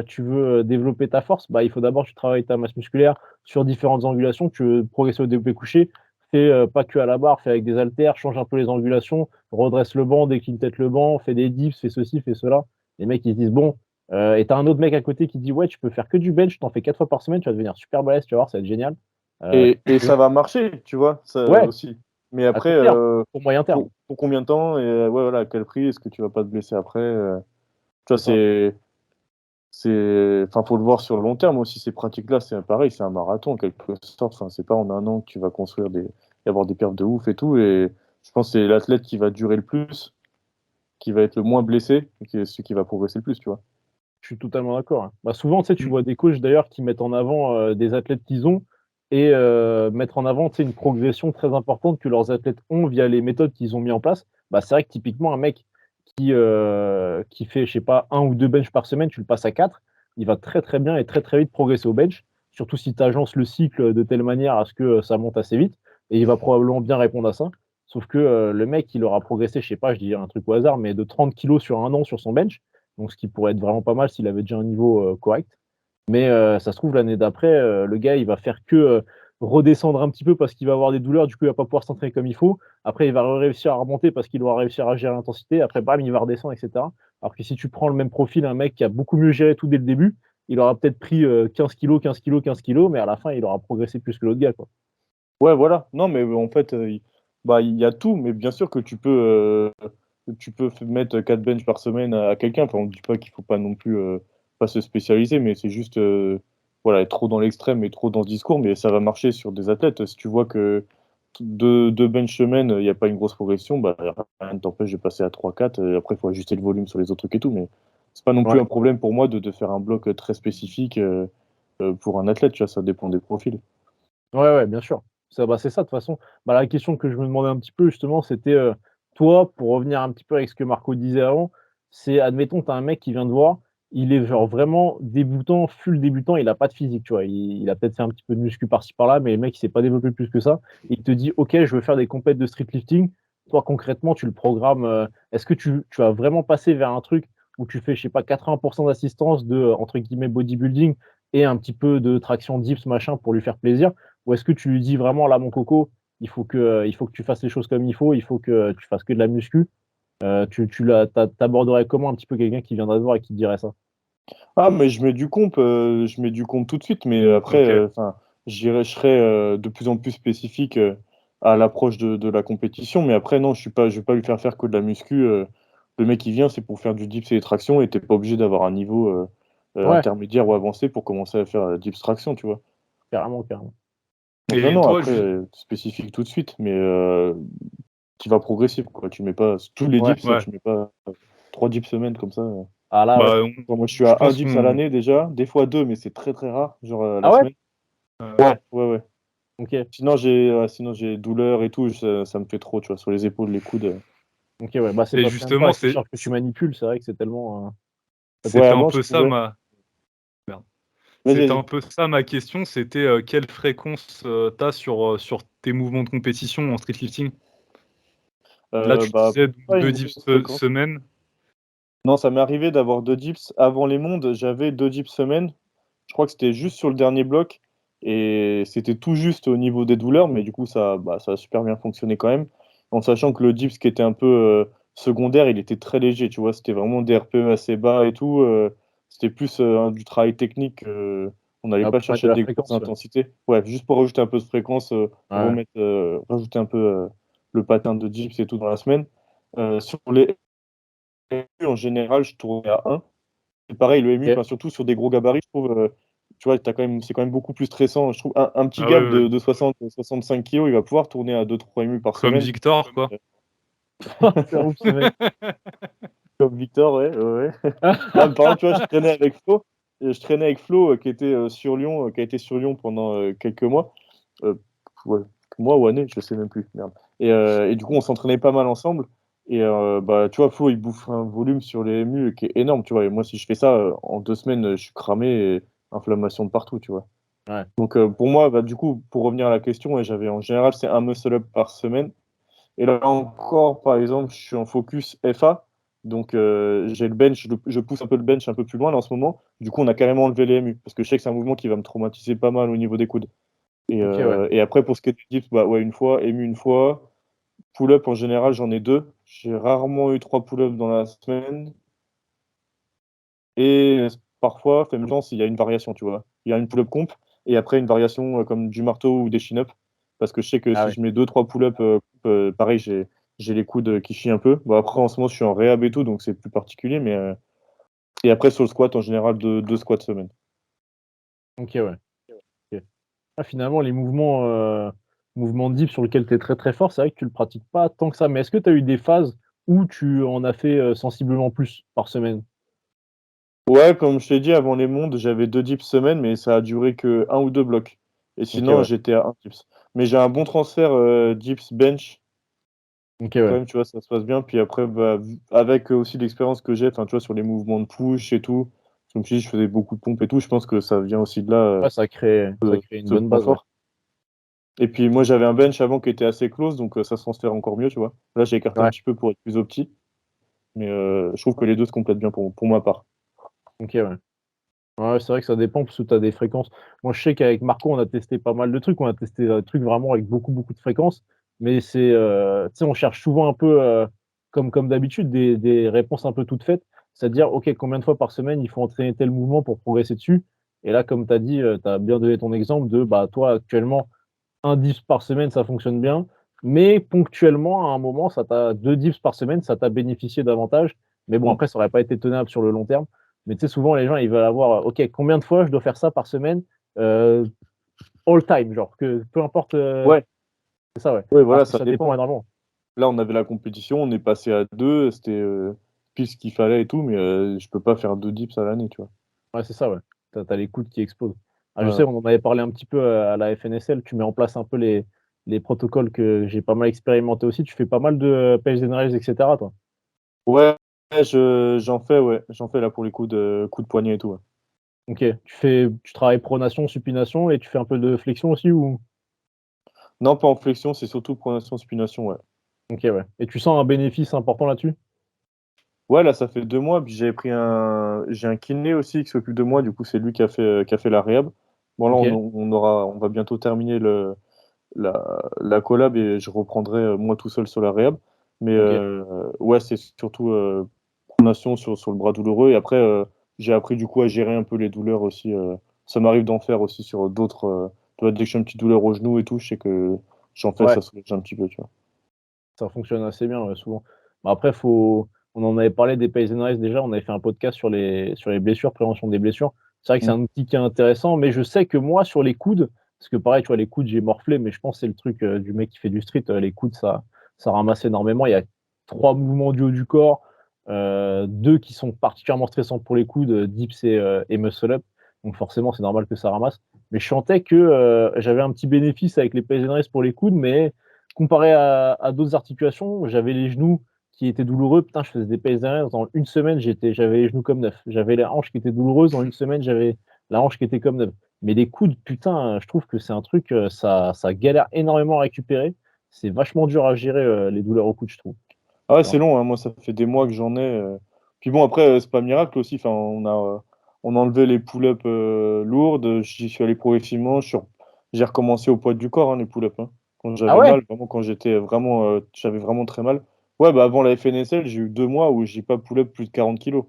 tu veux, développer ta force, bah, il faut d'abord que tu travailles ta masse musculaire sur différentes angulations. Tu veux progresser au développé couché, fais, pas que à la barre, fais avec des haltères, change un peu les angulations, redresse le banc, décline peut-être le banc, fais des dips, fais ceci, fais cela». Les mecs, ils se disent: «Bon». Et tu un autre mec à côté qui dit: «Ouais, tu peux faire que du bench, tu en fais 4 fois par semaine, tu vas devenir super balèze, tu vas voir, ça va être génial».
Et ça va marcher, tu vois, ça
Ouais,
aussi. Mais
à
après,
court terme, pour moyen terme,
pour combien de temps et ouais, voilà, à quel prix? Est-ce que tu vas pas te blesser après? Tu vois,
c'est ça.
faut le voir sur le long terme aussi, ces pratiques-là, c'est pareil, c'est un marathon en quelque sorte. Enfin, c'est pas en un an que tu vas construire et avoir des perfs de ouf et tout. Et je pense que c'est l'athlète qui va durer le plus, qui va être le moins blessé, et qui est celui qui va progresser le plus, tu vois.
Je suis totalement d'accord, hein. Bah, souvent, tu sais, tu
Mmh.
vois des coachs d'ailleurs qui mettent en avant, des athlètes qu'ils ont et mettre en avant une progression très importante que leurs athlètes ont via les méthodes qu'ils ont mis en place. Bah, c'est vrai que typiquement, un mec qui fait, je sais pas, un ou deux bench par semaine, tu le passes à 4, il va très très bien et très très vite progresser au bench, surtout si tu agences le cycle de telle manière à ce que ça monte assez vite, et il va probablement bien répondre à ça. Sauf que le mec, il aura progressé, je sais pas, je dis un truc au hasard, mais de 30 kilos sur un an sur son bench, donc ce qui pourrait être vraiment pas mal s'il avait déjà un niveau correct. Mais ça se trouve, l'année d'après, le gars, il va faire que redescendre un petit peu parce qu'il va avoir des douleurs, du coup, il va pas pouvoir s'entraîner comme il faut. Après, il va réussir à remonter parce qu'il doit réussir à gérer l'intensité. Après, bam, il va redescendre, etc. Alors que si tu prends le même profil, un mec qui a beaucoup mieux géré tout dès le début, il aura peut-être pris 15 kilos, 15 kilos, 15 kilos, mais à la fin, il aura progressé plus que l'autre gars, quoi.
Ouais, voilà. Non, mais en fait, bah, il y a tout, mais bien sûr que tu peux mettre 4 bench par semaine à quelqu'un. Enfin, on ne dit pas qu'il faut pas non plus pas se spécialiser, mais c'est juste voilà, être trop dans l'extrême et trop dans ce discours, mais ça va marcher sur des athlètes. Si tu vois que deux bench semaine, il n'y a pas une grosse progression, bah, rien ne t'empêche de passer à 3-4. Après, il faut ajuster le volume sur les autres trucs et tout, mais c'est pas non plus
Ouais,
un problème pour moi de faire un bloc très spécifique pour un athlète, tu vois, ça dépend des profils.
ouais, ouais, bien sûr. Ça, bah, c'est ça, de toute façon. Bah, la question que je me demandais un petit peu, justement, c'était toi, pour revenir un petit peu avec ce que Marco disait avant, c'est, admettons, tu as un mec qui vient te voir, il est genre vraiment débutant, full débutant, il a pas de physique, tu vois. Il a peut-être fait un petit peu de muscu par-ci par-là, mais le mec, il s'est pas développé plus que ça. Il te dit, OK, je veux faire des compètes de street lifting. Toi, concrètement, tu le programmes. Est-ce que tu vas vraiment passer vers un truc où tu fais, je sais pas, 80% d'assistance de, entre guillemets, bodybuilding et un petit peu de traction dips, machin, pour lui faire plaisir? Ou est-ce que tu lui dis vraiment, là, mon coco, il faut que tu fasses les choses comme il faut que tu fasses que de la muscu. T'aborderais comment un petit peu quelqu'un qui viendrait te voir et qui te dirait ça?
Ah, mais je mets du comp tout de suite, mais après,
Ok.
enfin, je serai de plus en plus spécifique à l'approche de la compétition. Mais après, non, je vais pas lui faire faire que de la muscu. Le mec qui vient, c'est pour faire du dips et des tractions, et t'es pas obligé d'avoir un niveau
Ouais,
intermédiaire ou avancé pour commencer à faire dips traction, tu vois.
carrément, carrément.
Donc non,
Et
non,
toi,
après, spécifique tout de suite, mais tu vas progressif, quoi. Tu mets pas tous les
Ouais.
dips,
ouais,
tu mets pas 3 dips semaine comme ça.
Ah là, ouais.
bah,
Bon, moi, je suis
je
à un
pense
dips à
qu'on.
l'année déjà, des fois deux, mais c'est très très rare, genre
Ah
la
ouais?
semaine.
euh,
Ouais, ouais, ouais.
Ok.
Sinon j'ai douleur et tout, ça me fait trop, tu vois, sur les épaules, les coudes.
Ok, ouais. Bah, c'est
et
parce qu'en même temps,
justement,
avec les charges que tu manipules, c'est vrai que c'est tellement. Ça
Ouais,
c'était
coûte.
un
avant,
peu
je
ça
pouvais.
ma. Merde.
Vas-y,
C'était
vas-y.
un peu ça ma question, c'était quelle fréquence tu as sur tes mouvements de compétition en street lifting? Là, tu
Bah,
disais
pas
deux
une
dips
grosse fréquence.
semaine.
Non, ça m'est arrivé d'avoir deux dips. Avant les mondes, j'avais deux dips semaine. Je crois que c'était juste sur le dernier bloc. Et c'était tout juste au niveau des douleurs, mais du coup, ça a super bien fonctionné quand même. En sachant que le dips qui était un peu secondaire, il était très léger, tu vois. C'était vraiment des RPE assez bas et tout. C'était plus du travail technique. On n'allait
Ah,
pas
pour mettre de
chercher
la
des grosses
fréquence, ouais.
intensités. Ouais, juste pour rajouter un peu de fréquence,
Ouais.
rajouter un peu le pattern de dips et tout dans la semaine. Sur les MU, en général, je tournais à 1. Et pareil, le MU,
Ok.
enfin, surtout sur des gros gabarits, je trouve, tu vois, c'est quand même beaucoup plus stressant. Je trouve un petit
Ah ouais,
gap
ouais.
de 60-65 kilos, il va pouvoir tourner à 2-3 MU par
Comme
semaine.
Victor, quoi.
C'est ouf, ce mec.
Comme Victor, ouais, ouais, ouais. Non, mais par exemple, tu vois, je traînais avec Flo qui était sur Lyon, qui a été sur Lyon pendant quelques mois. Euh, ouais, mois ou années, je sais même plus. Merde. Et du coup, on s'entraînait pas mal ensemble. Et bah, tu vois, Flo, il bouffe un volume sur les MU qui est énorme, tu vois. Et moi, si je fais ça en 2 semaines, je suis cramé et inflammation de partout, tu vois.
Ouais.
Donc pour moi, bah, du coup, pour revenir à la question, ouais, j'avais en général, c'est un muscle-up par semaine. Et là encore, par exemple, je suis en focus FA. Donc, j'ai le bench, je pousse un peu le bench un peu plus loin là en ce moment. Du coup, on a carrément enlevé les MU. Parce que je sais que c'est un mouvement qui va me traumatiser pas mal au niveau des coudes.
Ok, ouais.
Et après, pour ce qui est du dips, bah ouais, une fois, MU une fois. Pull-up, en général, j'en ai deux. J'ai rarement eu 3 pull-ups dans la semaine. Et parfois, fait chance, il y a une variation, tu vois. Il y a une pull-up comp et après une variation comme du marteau ou des chin-up. Parce que je sais que
Ah
si
ouais.
je mets 2-3 pull-up, pareil, j'ai les coudes qui chient un peu. Bon, après, en ce moment, je suis en réhab et tout, donc c'est plus particulier. Et après, sur le squat, en général, deux squats semaine.
Ok, ouais. Ok. Ah, finalement, les mouvements deep sur lesquels tu es très très fort, c'est vrai que tu le pratiques pas tant que ça. Mais est-ce que tu as eu des phases où tu en as fait sensiblement plus par semaine?
Ouais, comme je t'ai dit, avant les mondes, j'avais deux dips semaine, mais ça a duré que un ou deux blocs. Et
Ok,
sinon,
ouais.
j'étais à un dips. Mais j'ai un bon transfert dips bench.
Ok,
Quand
ouais.
même, tu vois, ça se passe bien. Puis après, bah, avec aussi l'expérience que j'ai, enfin, tu vois, sur les mouvements de push et tout, je me suis dit, je faisais beaucoup de pompes et tout. Je pense que ça vient aussi de là,
Ouais, ça crée une
ce
bonne
point
base, ouais.
fort. Et puis moi, j'avais un bench avant qui était assez close, donc ça se transfère encore mieux, tu vois. Là, j'ai écarté un
Ouais,
petit peu pour être plus opti. Mais je trouve que les deux se complètent bien pour ma part.
ok, ouais. Ouais, c'est vrai que ça dépend parce que tu as des fréquences. Moi, je sais qu'avec Marco, on a testé pas mal de trucs. On a testé des trucs vraiment avec beaucoup, beaucoup de fréquences. Mais c'est, tu sais, on cherche souvent un peu, comme d'habitude, des réponses un peu toutes faites. C'est-à-dire, OK, combien de fois par semaine il faut entraîner tel mouvement pour progresser dessus? Et là, comme tu as dit, tu as bien donné ton exemple de, bah, toi, actuellement, un dips par semaine, ça fonctionne bien. Mais ponctuellement, à un moment, 2 dips par semaine, ça t'a bénéficié davantage. Mais bon,
Mm.
après, ça aurait pas été tenable sur le long terme. Mais tu sais, souvent, les gens, ils veulent avoir, OK, combien de fois je dois faire ça par semaine, heu, all time, genre que peu importe,
Ouais,
c'est ça, ouais.
ouais,
Alors
voilà,
que
ça
ça dépend
dépend.
énormément.
Là, on avait la compétition, on est passé à deux, c'était pile ce qu'il fallait et tout, mais je peux pas faire deux dips à l'année, tu vois.
Ouais, c'est ça, ouais. Tu as les coudes qui explosent. Ah, je sais,
Ouais.
on en avait parlé un petit peu, à la FNSL. Tu mets en place un peu les protocoles que j'ai pas mal expérimenté aussi. Tu fais pas mal de, pêche and et cetera, toi?
Ouais, ouais, j'en fais là pour les coups de poignet et tout. Ouais.
OK. Tu travailles pronation, supination et tu fais un peu de flexion aussi ou?
Non, pas en flexion, c'est surtout pronation, supination, ouais.
OK, ouais. Et tu sens un bénéfice important là-dessus?
Ouais, là, ça fait 2 mois, puis j'ai un kiné aussi qui s'occupe de moi, du coup, c'est lui qui a fait la réhab. Bon, là,
OK,
on va bientôt terminer la collab et je reprendrai moi tout seul sur la réhab. Mais
OK.
ouais, c'est surtout pronation sur le bras douloureux. Et après, j'ai appris du coup à gérer un peu les douleurs aussi. Ça m'arrive d'en faire aussi sur d'autres. Tu vois, dès que j'ai une petite douleur au genou et tout, je sais que j'en fais,
Ouais,
ça soulage un petit peu, tu vois.
ça fonctionne assez bien, ouais, souvent. Bah, après, on en avait parlé des Pays and Race déjà, on avait fait un podcast sur les blessures, prévention des blessures. C'est vrai que c'est
Mm.
un outil qui est intéressant, mais je sais que moi, sur les coudes, parce que pareil, tu vois, les coudes, j'ai morflé, mais je pense que c'est le truc, du mec qui fait du street, les coudes, ça ramasse énormément. Il y a 3 mouvements du haut du corps, 2 qui sont particulièrement stressants pour les coudes, dips et muscle up. Donc forcément, c'est normal que ça ramasse. Mais je sentais que, j'avais un petit bénéfice avec les Pays and Race pour les coudes, mais comparé à d'autres articulations, j'avais les genoux qui étaient douloureux. Putain, je faisais des pèses derrière. Dans une semaine, j'avais les genoux comme neufs. J'avais les hanches qui étaient douloureuses. Dans une semaine, j'avais la hanche qui était comme neuve. Mais les coudes, putain, je trouve que c'est un truc, ça galère énormément à récupérer. C'est vachement dur à gérer, les douleurs au coude, je trouve.
Ah ouais,
Tu vois?
c'est long, hein. Moi, ça fait des mois que j'en ai. Puis bon, après, c'est pas miracle aussi. Enfin, on a enlevé les pull-ups lourdes. J'y suis allé progressivement. J'ai recommencé au poids du corps, hein, les pull-ups. Hein. Quand
Ah
j'avais
ouais?
mal, vraiment, j'avais vraiment très mal. Ouais, bah avant la FNSL, j'ai eu 2 mois où j'ai pas pull-up plus de 40 kilos.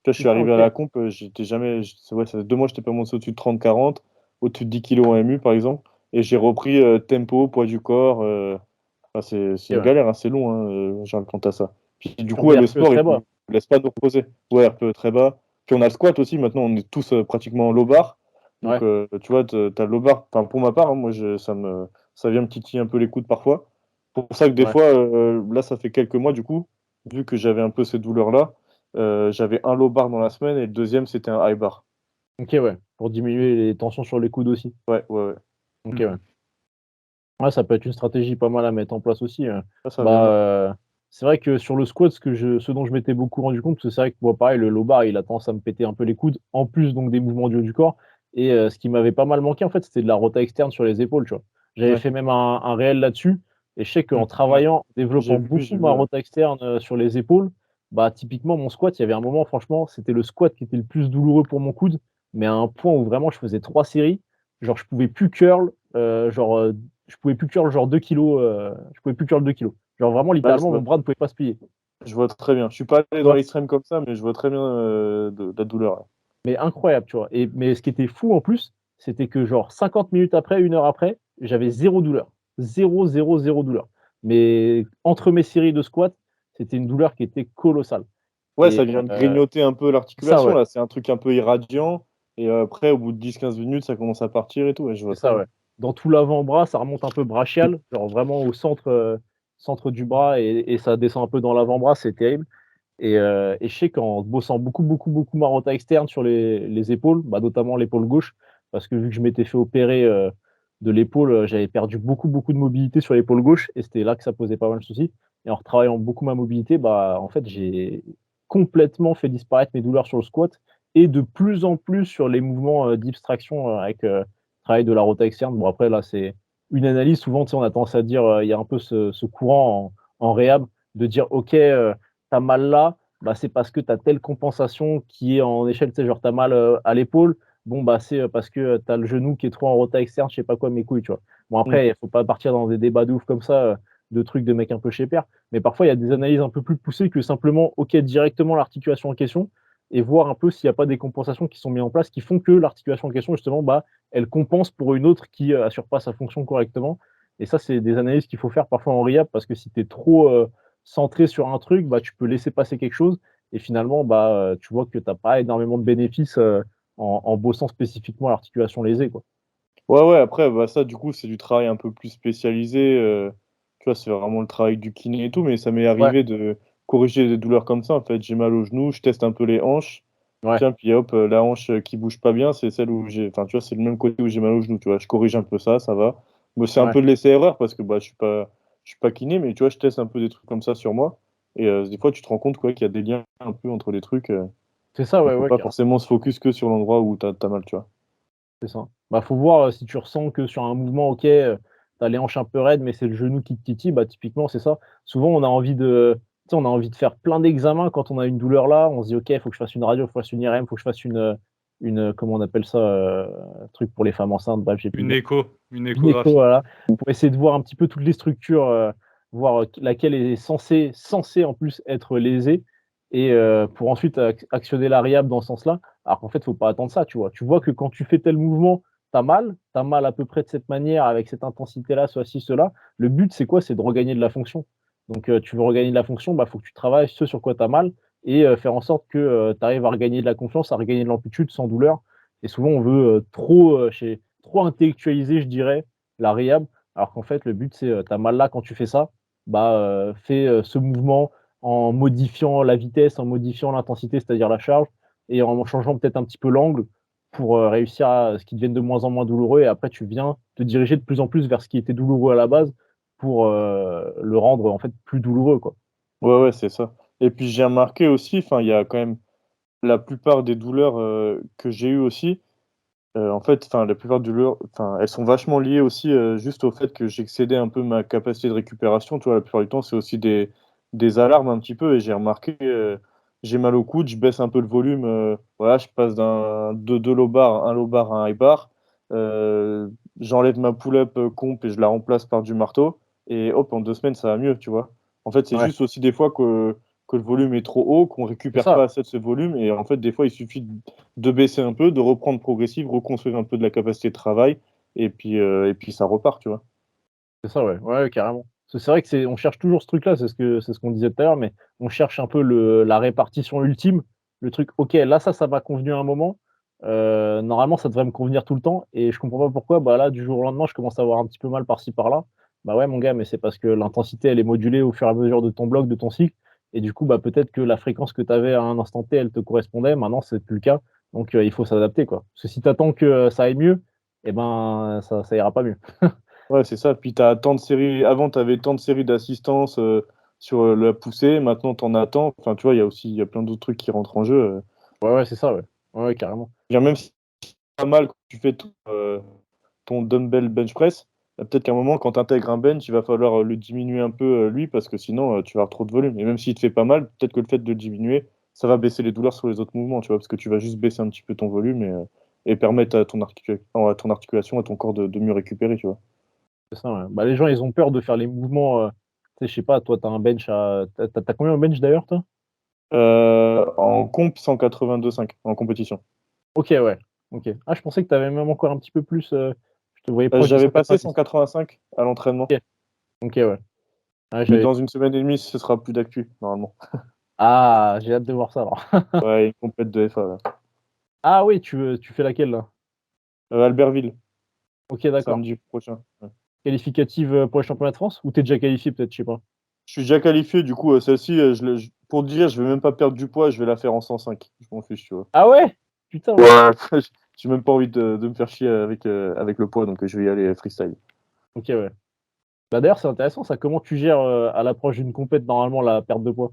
Là, je suis
Putain,
arrivé à
OK.
la comp, j'étais jamais. Ouais, ça fait 2 mois, j'étais pas monté au-dessus de 30-40, au-dessus de 10 kilos en MU, par exemple. Et j'ai repris tempo, poids du corps. Enfin, c'est
OK,
une
ouais.
galère, hein, c'est long, hein, j'ai raconté à ça. Puis du
Sur
coup, ouais,
des
le
RPE
sport, il
très
nous
bas.
laisse pas nous reposer. Ouais, RPE très bas. Puis on a le squat aussi, maintenant, on est tous pratiquement en low bar. Donc,
Ouais,
tu vois, t'as le low bar. Enfin, pour ma part, hein, moi, ça vient me titiller un peu les coudes parfois. Pour ça que des
ouais.
fois, là, ça fait quelques mois, du coup, vu que j'avais un peu ces douleurs-là, j'avais un low bar dans la semaine et le deuxième, c'était un high bar.
OK, ouais. Pour diminuer les tensions sur les coudes aussi.
Ouais, ouais, ouais.
OK, ouais. Ouais, ça peut être une stratégie pas mal à mettre en place aussi,
Ça va bien.
bah, c'est vrai que sur le squat, ce dont je m'étais beaucoup rendu compte, parce que c'est vrai que moi, pareil, le low bar, il a tendance à me péter un peu les coudes, en plus donc des mouvements du haut du corps et ce qui m'avait pas mal manqué, en fait, c'était de la rota externe sur les épaules, tu vois? J'avais
Ouais.
fait même un réel là-dessus et je sais qu'en
Ouais.
travaillant, développant
J'ai
beaucoup ma
vu, ouais.
rota externe, sur les épaules, bah, typiquement mon squat, il y avait un moment, franchement, c'était le squat qui était le plus douloureux pour mon coude, mais à un point où vraiment je faisais 3 séries, genre je pouvais plus curl, je pouvais plus curl genre 2 kilogrammes, je pouvais plus curl 2 kilogrammes. Genre vraiment
Là, je
littéralement
vois
mon bras ne pouvait pas se plier, tu
Je vois très bien. Je suis pas allé dans
vois?
l'extrême comme ça, mais je vois très bien de la douleur. Ouais.
Mais incroyable, tu vois? Mais ce qui était fou en plus, c'était que genre 50 minutes après, 1 heure après, j'avais 0 douleur. 0, 0, 0 douleur. Mais entre mes séries de squats, c'était une douleur qui était colossale
Ouais,
et
ça vient de grignoter un peu
c'est ça,
l'articulation
ouais,
là. C'est un truc un peu irradiant. Et après, au bout de 10-15 minutes, ça commence à partir et tout. Ouais, je vois
c'est
très
ça,
bien.
ouais. Dans tout l'avant-bras, ça remonte un peu brachial, genre vraiment au centre du bras et ça descend un peu dans l'avant-bras, c'est terrible. Et je sais qu'en bossant beaucoup, beaucoup, beaucoup ma rota externe sur les épaules, bah, notamment l'épaule gauche, parce que vu que je m'étais fait opérer, de l'épaule, j'avais perdu beaucoup, beaucoup de mobilité sur l'épaule gauche et c'était là que ça posait pas mal de soucis. Et en retravaillant beaucoup ma mobilité, bah, en fait, j'ai complètement fait disparaître mes douleurs sur le squat et de plus en plus sur les mouvements, d'abstraction, avec, travail de la rota externe. Bon après là, c'est une analyse. Souvent, tu sais, on a tendance à dire, il y a un peu ce courant en réhab de dire: «OK, tu mal là, bah, c'est parce que tu as telle compensation qui est en échelle». Tu sais, genre tu mal, à l'épaule, bon, bah, c'est, parce que, tu as le genou qui est trop en rota externe, je sais pas quoi, mes couilles, tu vois? Bon
Mm.
après, il faut pas partir dans des débats de ouf comme ça, de trucs de mecs un peu chez père, mais parfois il y a des analyses un peu plus poussées que simplement, OK, directement l'articulation en question et voir un peu s'il y a pas des compensations qui sont mises en place, qui font que l'articulation en question justement, bah, elle compense pour une autre qui, assure pas sa fonction correctement et ça, c'est des analyses qu'il faut faire parfois en rehab parce que si tu es trop, centré sur un truc, bah, tu peux laisser passer quelque chose et finalement, bah, tu vois que tu as pas énormément de bénéfices, en bossant spécifiquement l'articulation lésée, quoi.
Ouais, ouais, après, bah, ça, du coup, c'est du travail un peu plus spécialisé. Tu vois, c'est vraiment le travail du kiné et tout, mais ça m'est
Ouais,
arrivé de corriger des douleurs comme ça. En fait, j'ai mal au genou, je teste un peu les hanches.
ouais,
Tiens, puis hop, la hanche qui bouge pas bien, c'est celle où j'ai. Enfin, tu vois, c'est le même côté où j'ai mal au genou. Tu vois, je corrige un peu ça, ça va. Mais c'est un
ouais.
peu de l'essai-erreur parce que bah, je suis pas kiné, mais tu vois, je teste un peu des trucs comme ça sur moi. Et des fois, tu te rends compte quoi, qu'il y a des liens un peu entre les trucs.
C'est ça,
Il
ouais,
faut
ouais,
pas
carrément,
forcément se focus que sur l'endroit où t'as mal, tu vois.
c'est ça. Bah, faut voir, si tu ressens que sur un mouvement, OK, tu as les hanches un peu raides, mais c'est le genou qui te titille, bah, typiquement, c'est ça. Souvent, on a envie de tu sais, on a envie de faire plein d'examens quand on a une douleur là. On se dit: «OK, il faut que je fasse une radio, il faut que je fasse une IRM, il faut que je fasse comment on appelle ça? Truc pour les femmes enceintes, bref, j'ai plus le nom.
Une
Une écho,
échographie.
voilà, pour essayer de voir un petit peu toutes les structures, voir, laquelle est censée en plus être lésée et pour ensuite actionner la rehab dans ce sens-là. Alors qu'en fait, faut pas attendre ça, tu vois? Tu vois que quand tu fais tel mouvement, tu as mal à peu près de cette manière, avec cette intensité-là, ceci, cela. Le but, c'est quoi? C'est de regagner de la fonction. Donc tu veux regagner de la fonction, bah, faut que tu travailles ce sur quoi tu as mal et faire en sorte que, tu arrives à regagner de la confiance, à regagner de l'amplitude sans douleur et souvent on veut, trop intellectualiser, je dirais, la rehab, alors qu'en fait, le but, c'est, tu mal là quand tu fais ça, bah, fais, ce mouvement en modifiant la vitesse, en modifiant l'intensité, c'est-à-dire la charge et en changeant peut-être un petit peu l'angle pour, réussir à ce qu'il devienne de moins en moins douloureux et après tu viens te diriger de plus en plus vers ce qui était douloureux à la base pour, le rendre, en fait, plus douloureux, quoi.
Ouais, ouais, c'est ça. Et puis j'ai remarqué aussi, enfin, il y a quand même la plupart des douleurs, que j'ai eues aussi, en fait, enfin, la plupart des douleurs, enfin, elles sont vachement liées aussi, juste au fait que j'excédais un peu ma capacité de récupération, tu vois? La plupart du temps, c'est aussi des alarmes un petit peu et j'ai remarqué, j'ai mal au coude, je baisse un peu le volume, voilà, je passe de 2 low bar, un low bar à un high bar, j'enlève ma pull up, comp et je la remplace par du marteau et hop, en 2 semaines, ça va mieux, tu vois? En fait, c'est
Ouais,
juste aussi des fois que le volume est trop haut, qu'on
c'est
récupère
ça.
pas assez de ce volume et en fait, des fois, il suffit de baisser un peu, de reprendre progressive, reconstruire un peu de la capacité de travail et puis ça repart, tu vois?
C'est ça, ouais. Ouais, carrément. Parce que c'est vrai que on cherche toujours ce truc-là, c'est ce qu'on disait tout à l'heure, mais on cherche un peu la répartition ultime, le truc: «OK, là, ça m'a convenu à un moment, normalement, ça devrait me convenir tout le temps» et je comprends pas pourquoi, bah, là, du jour au lendemain, je commence à avoir un petit peu mal par-ci par-là. Bah, ouais, mon gars, mais c'est parce que l'intensité, elle est modulée au fur et à mesure de ton bloc, de ton cycle et du coup, bah, peut-être que la fréquence que tu avais à un instant T, elle te correspondait. Maintenant, c'est plus le cas, donc il faut s'adapter, quoi. Parce que si tu attends que, ça aille mieux et ben, ça ira pas mieux.
Ouais, c'est ça, puis tu as tant de séries avant, tu avais tant de séries d'assistance, sur, la poussée, maintenant tu en as tant. Enfin, tu vois, il y a plein d'autres trucs qui rentrent en jeu,
Ouais, ouais, c'est ça, ouais. Ouais, ouais, carrément.
je veux dire même si pas mal quand tu fais ton dumbbell bench press, peut-être qu'à un moment quand tu intègres un bench, il va falloir, le diminuer un peu, lui, parce que sinon, tu vas avoir trop de volume et même s'il te fait pas mal, peut-être que le fait de le diminuer, ça va baisser les douleurs sur les autres mouvements, tu vois? Parce que tu vas juste baisser un petit peu ton volume et permettre à ton articulation, à ton corps de mieux récupérer, tu vois?
C'est ça, ouais. Bah, les gens, ils ont peur de faire les mouvements, tu sais, je sais pas, toi, tu as un bench à tu as combien au bench d'ailleurs, toi?
En comp 182,5 en compétition.
OK, ouais. OK. Ah, je pensais que tu avais même encore un petit peu plus, je te voyais proche des
J'avais passé
190.
185 à l'entraînement,
OK. OK, ouais. Ah,
mais
j'avais
dans une semaine et demie, ce sera plus d'actu, normalement.
ah, j'ai hâte de voir ça alors.
Ouais, une compète de FA, là.
Ah oui, tu fais laquelle là?
Albertville,
OK, d'accord.
samedi prochain, ouais.
Qualificative, pour les championnats de France? Ou tu es déjà qualifié peut-être, je sais pas?
Je suis déjà qualifié, du coup, celle-ci, je pour te dire, je vais même pas perdre du poids, je vais la faire en 105. Je m'en fiche, tu vois?
Ah ouais? Putain, ouais.
Ouais, j'ai même pas envie de me faire chier avec le poids, donc je vais y aller freestyle.
Ok, ouais. Bah, d'ailleurs, c'est intéressant ça. Comment tu gères à l'approche d'une compète normalement la perte de poids?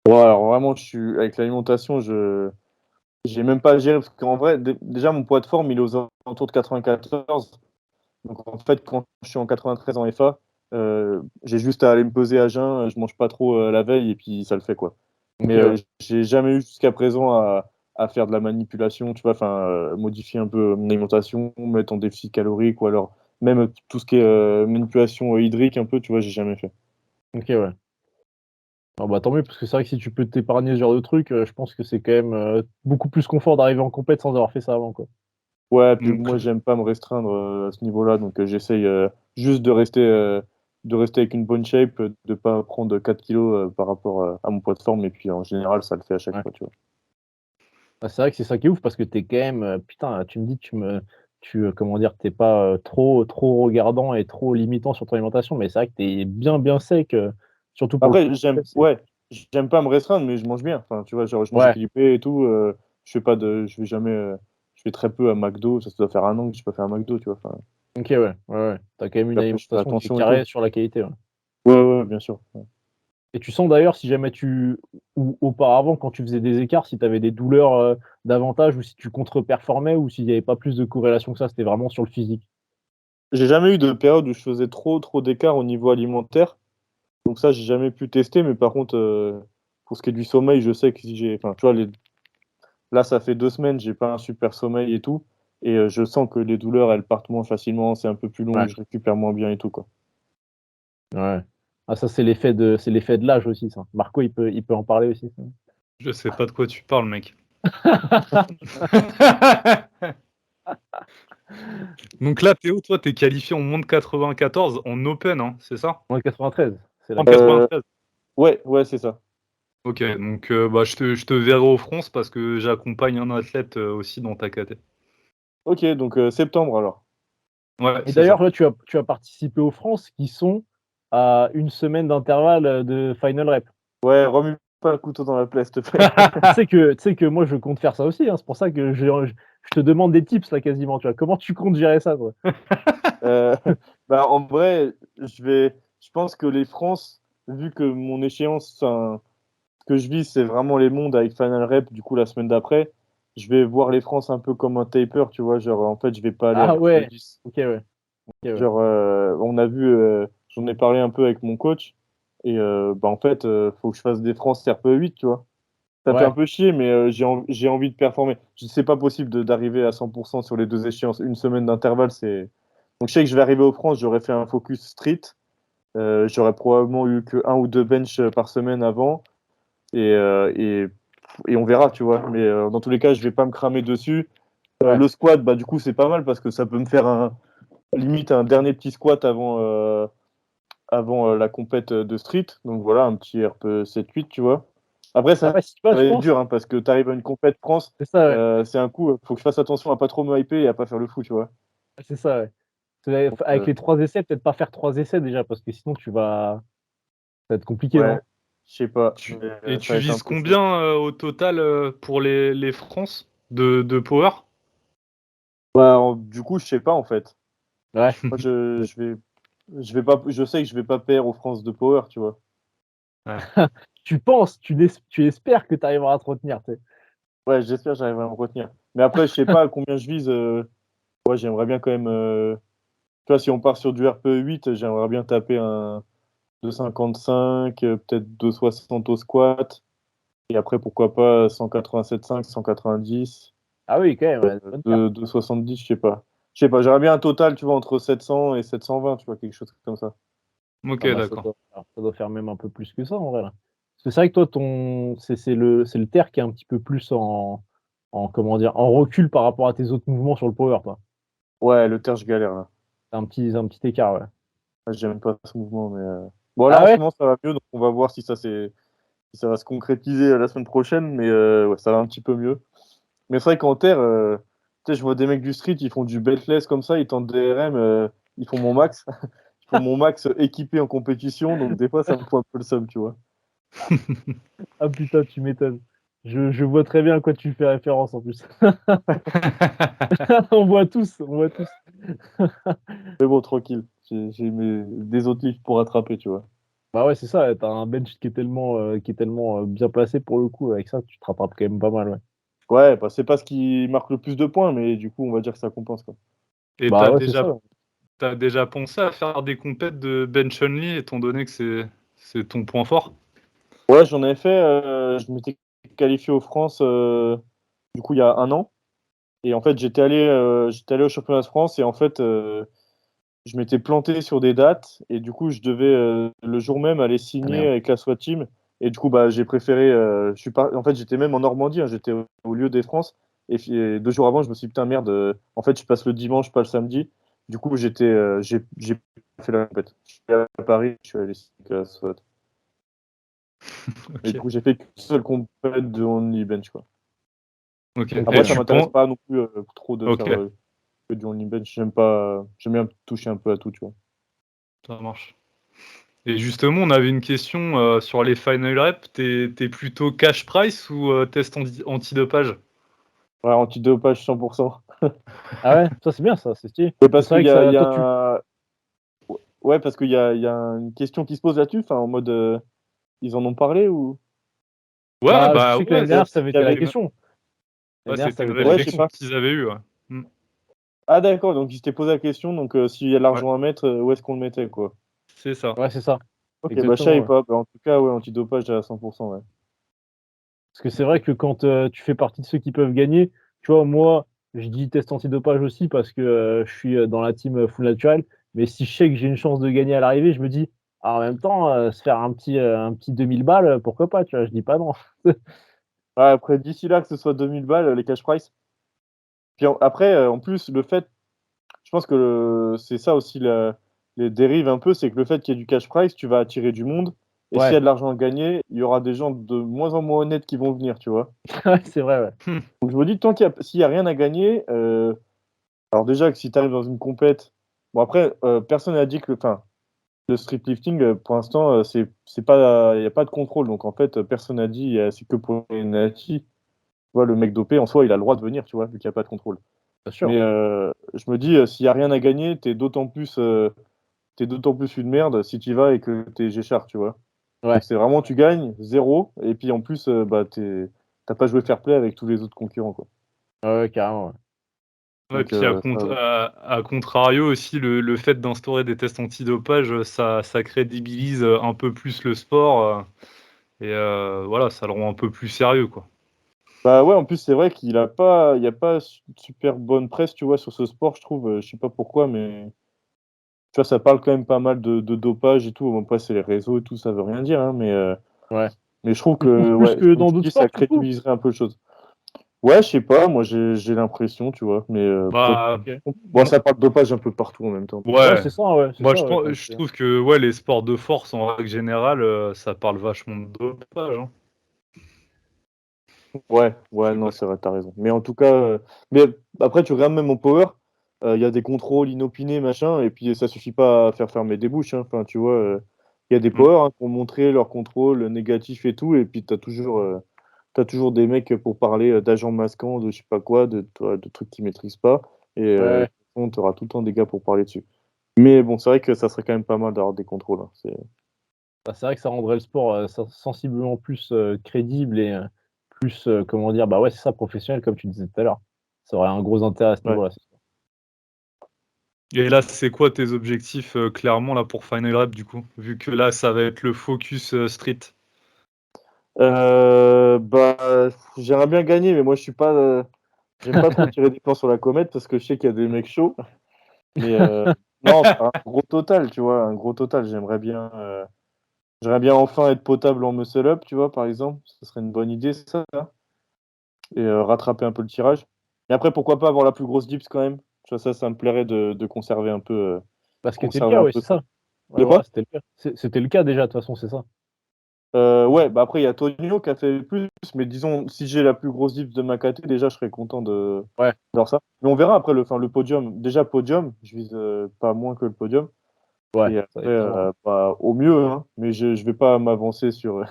Ouais, alors vraiment, avec l'alimentation, j'ai même pas à gérer parce qu'en vrai, déjà mon poids de forme, il est aux alentours de 94. Donc en fait, quand je suis en 93 en FA, j'ai juste à aller me peser à jeun, je mange pas trop la veille et puis ça le fait quoi.
Ok,
Mais
ouais.
j'ai jamais eu jusqu'à présent à faire de la manipulation, tu vois, enfin modifier un peu mon alimentation, mettre en déficit calorique ou alors même tout ce qui est manipulation hydrique un peu, tu vois, j'ai jamais fait.
Ok, ouais. Ah bah, tant mieux, parce que c'est vrai que si tu peux t'épargner ce genre de trucs, je pense que c'est quand même beaucoup plus confort d'arriver en compète sans avoir fait ça avant, quoi.
Ouais, puis
Donc,
moi j'aime pas me restreindre à ce niveau-là, donc j'essaye juste de rester avec une bonne shape, de pas prendre 4 kilos par rapport à mon poids de forme, et puis en général ça le fait à chaque
Ouais.
fois, tu vois.
Bah, c'est vrai que c'est ça qui est ouf parce que tu es quand même, putain, tu me dis comment dire? Tu es pas, trop regardant et trop limitant sur ton alimentation, mais c'est vrai que tu es bien, bien sec, surtout pour le
Après,
coup, c'est
j'aime pas me restreindre, mais je mange bien. Enfin, tu vois, genre, je mange
ouais,
équilibré et tout. Je vais jamais, je vais très peu à McDo. Ça doit faire un an que je pas fait un McDo, tu vois. Enfin,
OK, ouais, ouais, ouais. Tu as quand même une
après, je fais
alimentation qui est
attention et
carrée
tout.
sur la qualité, ouais.
Ouais, ouais, bien sûr. Ouais.
Et tu sens d'ailleurs si jamais ou auparavant quand tu faisais des écarts, si tu avais des douleurs, davantage ou si tu contre-performais ou s'il y avait pas plus de corrélation que ça, c'était vraiment sur le physique?
J'ai jamais eu de période où je faisais trop d'écart au niveau alimentaire. Donc ça, j'ai jamais pu tester. Mais par contre, pour ce qui est du sommeil, je sais que si enfin, tu vois, là, ça fait 2 semaines, j'ai pas un super sommeil et tout. Et je sens que les douleurs, elles partent moins facilement. C'est un peu plus long,
Ouais,
je récupère moins bien et tout, quoi.
ouais. Ah ça, c'est l'effet de l'âge aussi ça. Marco, il peut en parler aussi ça.
je sais pas de quoi tu parles, mec. Donc là, Théo, toi, t'es qualifié en moins de 94 en open, hein, c'est ça?
Moins 93, c'est la
En
question.
Euh,
93.
ouais, c'est ça.
Ok, donc bah, je te verrai au France parce que j'accompagne un athlète aussi dans ta caté.
Ok, donc septembre alors.
Ouais,
Et
c'est
d'ailleurs,
ça.
ouais, tu as participé aux France qui sont à une semaine d'intervalle, de final rep.
Ouais, remue pas le couteau dans la plaie, s'il te plaît.
Tu sais que moi, je compte faire ça aussi, hein. C'est pour ça que je te demande des tips là quasiment, tu vois? Comment tu comptes gérer ça, toi?
Euh, bah, en vrai, je pense que les France, vu que mon échéance, enfin, ce que je vis, c'est vraiment les mondes avec Final Rep, du coup, la semaine d'après, je vais voir les France un peu comme un taper, tu vois, genre, en fait, je vais pas aller à
Ah ouais!
RPE10.
OK, ouais. OK, ouais.
Genre, on a vu, j'en ai parlé un peu avec mon coach, et bah, en fait, faut que je fasse des France RPE8, tu vois. Ça fait un
Ouais,
peu chier, mais j'ai envie de performer. C'est pas possible d'arriver à 100% sur les deux échéances. Une semaine d'intervalle, c'est. Donc je sais que je vais arriver aux France, j'aurais fait un focus street. J'aurais probablement eu que un ou deux bench par semaine avant. Et, euh, et, et on verra, tu vois. Mais dans tous les cas, je vais pas me cramer dessus.
ouais.
Le squat, bah, du coup, c'est pas mal parce que ça peut me faire limite un dernier petit squat avant la compète de street. Donc voilà, un petit RP 7-8, tu vois. Après,
Après,
ça
si tu vas, je
va être
pense
dur, hein, parce que tu arrives à une compète France,
c'est ça, ouais.
c'est un coup, faut que je fasse attention à pas trop me hyper et à pas faire le fou, tu vois.
C'est ça, ouais. C'est
Donc,
avec les 3 essais, peut-être pas faire 3 essais déjà parce que sinon ça va être compliqué,
ouais,
non?
je sais pas, mais
Et
ça
tu
va être un
vises
peu chaud.
combien au total pour les France de power?
Bah, du coup, je sais pas en fait.
Ouais.
Moi, je vais pas, je sais que je vais pas perdre aux France de Power, tu vois.
Ouais.
Tu penses, tu espères que tu arriveras à te retenir, tu sais?
Ouais, j'espère que j'arriverai à me retenir. Mais après, je sais pas à combien je vise. Ouais, j'aimerais bien quand même. Tu vois, si on part sur du RPE 8, j'aimerais bien taper un 2,55, peut-être 2,60 au squat. Et après, pourquoi pas 187,5, 190,
Ah oui, quand même, ouais, bonne perte.
2,70, je sais pas. Je sais pas, j'aurais bien un total, tu vois, entre 700 et 720, tu vois, quelque chose comme ça.
Ok,
Ah bah, ça
d'accord.
doit ça doit faire même un peu plus que ça, en vrai, là. Parce que c'est vrai que toi, c'est le terre qui est un petit peu plus comment dire? En recul par rapport à tes autres mouvements sur le power, toi.
Ouais, le terre, je galère là.
Tu un petit écart, ouais.
Ah, j'aime pas ce mouvement, mais. Bon, là,
Ah
en ce
ouais?
moment, ça va mieux, donc on va voir si ça va se concrétiser la semaine prochaine, mais ouais, ça va un petit peu mieux. Mais c'est vrai qu'en terre, tu sais, je vois des mecs du street, ils font du beltless comme ça, ils tentent des RM, ils font mon max. Ils font mon max équipé en compétition, donc des fois, ça me fout un peu le seum, tu vois.
Ah putain, tu m'étonnes. Je vois très bien à quoi tu fais référence en plus. On voit tous, on voit tous.
Mais bon, tranquille. J'ai des autres livres pour rattraper, tu vois.
Bah ouais, c'est ça, tu un bench qui est tellement, bien placé pour le coup, avec ça, tu te rattrapes quand même pas mal, ouais.
Ouais, bah, c'est pas ce qui marque le plus de points, mais du coup, on va dire que ça compense, quoi.
Et
Bah ouais, c'est ça.
t'as déjà pensé à faire des compètes de bench only, étant donné que c'est ton point fort?
Ouais, j'en avais fait, je m'étais qualifié aux France, du coup, il y a 1 an. Et en fait, j'étais allé au championnat de France et en fait, je m'étais planté sur des dates et du coup, je devais, le jour même aller
Ah
signer
merde.
avec la SWAT Team et du coup, bah, j'ai préféré, en fait, j'étais même en Normandie, hein, j'étais au lieu des France et 2 jours avant, je me suis dit: «Putain merde, en fait, je passe le dimanche, pas le samedi». Du coup, j'ai pas fait la compète. Je suis allé à Paris, je suis allé signer avec la SWAT et du
OK.
coup, j'ai fait qu'une seule compète de only bench, quoi.
OK.
OK,
Et
Après, ça
ouais.
tu
m'intéresse
penses
pas non plus, trop de faire,
OK,
que du only bench. J'aime pas, j'aime bien toucher un peu à tout, tu vois?
ça marche. Et justement, on avait une question, sur les final reps. Tu plutôt cash price ou, test antidopage?
Ouais, antidopage 100%.
Ah ouais? Ça, c'est bien ça, c'est stylé.
Mais
Mais
parce
c'est
qu'il
vrai
y
que
a il
ça
y
toi,
a
tu
un ouais, parce qu'il y a une question qui se pose là-dessus, enfin, en mode, ils en ont parlé ou?
Ouais,
bah, je
bah,
sais que
ouais,
l'année dernière, ça
Il
avait
y
été la
avait
question. L'année
ouais,
dernière, ça
c'était
avait
une
été la
ouais, je sais
réflexion
question.
pas.
qu'ils avaient eue, ouais. Mmh.
Ah d'accord, donc ils s'étaient posé la question, donc s'il y a de
Ouais,
l'argent à mettre, où est-ce qu'on le mettait, quoi?
c'est ça.
Ouais, c'est ça.
OK, bah, je
Exactement,
savais
ouais.
pas. Bah, en tout cas, ouais, antidopage à 100%, ouais.
Parce que c'est vrai que quand, tu fais partie de ceux qui peuvent gagner, tu vois, moi, je dis test antidopage aussi parce que, je suis, dans la team, full naturel. Mais si je sais que j'ai une chance de gagner à l'arrivée, je me dis: «Ah, en même temps, se faire un petit 2000 balles, pourquoi pas?» Tu vois? Je dis pas non.
Ouais, après d'ici là que ce soit 2000 balles, les cash prize. Puis après, en plus, le fait je pense que c'est ça aussi les dérives un peu, c'est que le fait qu'il y ait du cash prize, tu vas attirer du monde et s'il y
Ouais,
a de l'argent à gagner, il y aura des gens de moins en moins honnêtes qui vont venir, tu vois?
ouais, c'est vrai, ouais.
Donc je me dis tant s'il y a rien à gagner, alors déjà que si tu arrives dans une compète bon après, personne n'a dit que le street lifting, pour l'instant, c'est pas il y a pas de contrôle donc en fait, personne n'a dit, c'est que pour les natifs. Tu vois, le mec dopé en soi, il a le droit de venir, tu vois? Vu qu'il y a pas de contrôle.
Bien sûr.
Mais je me dis, s'il y a rien à gagner, tu d'autant plus une merde si tu y vas et que tu es Géchard, tu vois? Donc
Ouais.
c'est vraiment tu gagnes zéro et puis en plus, bah, tu pas joué fair play avec tous les autres concurrents, quoi.
Ouais, ouais, carrément, ouais.
Ouais,
Donc
puis
ça
à contrario aussi, le fait d'instaurer des tests antidopage, ça crédibilise, un peu plus le sport, et voilà, ça le rend un peu plus sérieux, quoi.
bah, ouais, en plus, c'est vrai il y a pas super bonne presse, tu vois, sur ce sport, je trouve, je sais pas pourquoi, mais tu vois, ça parle quand même pas mal de dopage et tout. Bon, après, c'est les réseaux et tout, ça veut rien dire, hein,
Ouais.
mais je trouve
Tu trouves
que,
plus
ouais,
que
comme
dans
tu
d'autres
dis, ça
sports, du coup?
crédibiliserait un peu les choses. Ouais, je sais pas, moi j'ai l'impression, tu vois? Mais peut-être
Bah,
OK.
bon,
moi
ça parle de dopage un peu partout en même temps.
Ouais,
ouais,
c'est
moi
ça, ouais, comme
je
tu dis.
trouve que, ouais, les sports de force, en règle générale, ça parle vachement de dopage, hein.
Ouais,
Je
ouais,
sais
non,
pas ce
c'est vrai, tu raison. Mais en tout cas, mais après tu regardes même en power, il y a des contrôles inopinés, machin et puis ça suffit pas à faire fermer des bouches, hein. Enfin, tu vois, il y a des
mmh.
power, hein, qui ont montré leur contrôle négatif et tout et puis tu toujours des mecs pour parler, d'agents masquants, de je sais pas quoi, de trucs qu'ils maîtrisent pas et de
Ouais.
toute façon, tu auras tout le temps des gars pour parler dessus. Mais bon, c'est vrai que ça serait quand même pas mal d'avoir des contrôles, hein.
Bah, c'est vrai que ça rendrait le sport, sensiblement plus, crédible et plus, comment dire? Bah, ouais, c'est ça, professionnel, comme tu disais tout à l'heure. Ça aurait un gros intérêt à ce
Ouais.
niveau-là, c'est sûr.
Et là, c'est quoi tes objectifs, clairement, là, pour Final Rep, du coup? Vu que là, ça va être le focus, street.
Bah, j'aimerais bien gagner, mais moi je suis pas, j'aime pas trop tirer des plans sur la comète parce que je sais qu'il y a des mecs chauds. Mais non, faire un gros total, tu vois? Un gros total, j'aimerais bien enfin être potable en muscle up, tu vois, par exemple. Ce serait une bonne idée ça et rattraper un peu le tirage. Et après, pourquoi pas avoir la plus grosse dips quand même? Tu vois, ça me plairait de
Parce que c'était le
conserver
cas,
un
ouais,
peu
c'est
ça.
ça. Ouais,
De
voilà,
quoi?
c'était le cas. C'était le cas déjà, de toute façon, c'est ça.
Ouais, bah, après il y a Tonio qui a fait plus, mais disons, si j'ai la plus grosse dips de ma caté, déjà je serais content
Ouais.
d'avoir ça. Mais on verra après le podium. Déjà podium, je vise, pas moins que le podium
Ouais,
Et
ça
après,
évidemment.
au mieux, hein, mais je vais pas m'avancer sur.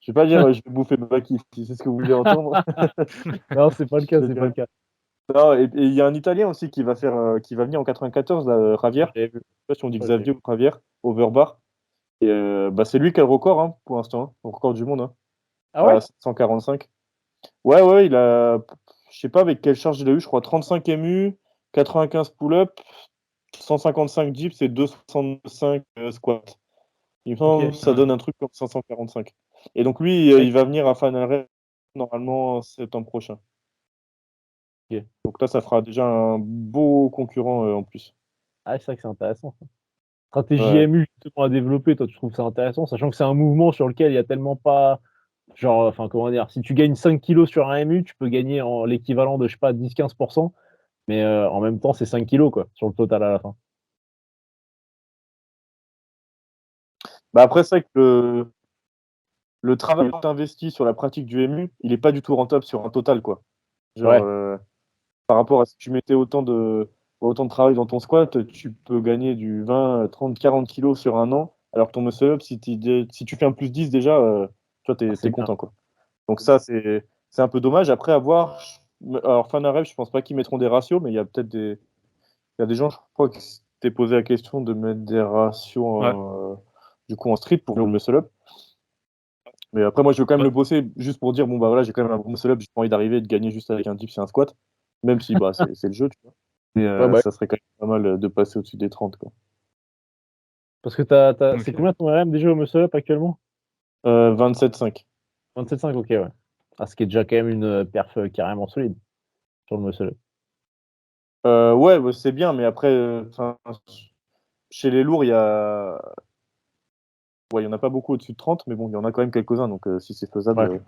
Je vais pas dire je vais bouffer Baki, si c'est ce que vous voulez entendre.
Non, c'est pas le cas,
Je
c'est pas
dirais
le cas.
non, et il y a un Italien aussi qui va venir en 94, là, Javier.
J'avais vu,
Je sais pas si on dit
ouais, j'avais
Xavier
vu.
ou Javier, Overbar. Et bah, c'est lui qui a le record hein, pour l'instant, hein, le record du monde, hein,
Ah ouais?
à 145. Ouais, ouais, je sais pas avec quelle charge il a eu, je crois 35 MU, 95 pull-up, 155 dips et 265 squats. Il me semble
Ok.
que ça donne un truc comme 545. Et donc lui,
Ouais,
il va venir à Final Rep normalement en septembre prochain.
ok.
Donc là, ça fera déjà un beau concurrent en plus.
Ah, c'est vrai que c'est intéressant, ça. Stratégie
Ouais.
MU justement à développer, toi tu trouves ça intéressant, sachant que c'est un mouvement sur lequel il y a tellement pas genre, enfin comment dire? Si tu gagnes 5 kilos sur un MU, tu peux gagner en l'équivalent de je sais pas 10-15, mais en même temps c'est 5 kilos quoi, sur le total à la fin.
Bah après, c'est vrai que le travail investi sur la pratique du MU, il est pas du tout rentable sur un total, quoi. Genre,
Ouais,
par rapport à si tu mettais autant de travail dans ton squat, tu peux gagner du 20, 30, 40 kilos sur un an, alors que ton muscle up, si tu fais un plus 10 déjà, tu vois,
ah,
tu
c'est
es
bien.
content, quoi. Donc ça, c'est un peu dommage. Après, à voir, alors Fanaref, je pense pas qu'ils mettront des ratios, mais il y a des gens, je crois, qui s'étaient posé la question de mettre des ratios
Ouais.
du coup en street pour le muscle up. Mais après, moi, je veux quand même
Ouais.
le bosser juste pour dire, bon, bah voilà, j'ai quand même un bon muscle up, j'ai pas envie d'arriver et de gagner juste avec un dips et un squat, même si bah, c'est le jeu, tu vois. Mais
Ouais, bah, ouais,
ça serait quand même pas mal de passer au-dessus des 30, quoi.
parce que tu as c'est
Ok.
combien ton RM déjà au muscle up actuellement?
27,5.
27,5, OK, ouais. Ah, ce qui est déjà quand même une, perf, carrément solide sur le muscle up.
Ouais, bah, c'est bien, mais après, enfin, chez les lourds, ouais, il y en a pas beaucoup au-dessus de 30, mais bon, il y en a quand même quelques-uns, donc si c'est faisable,
Ouais.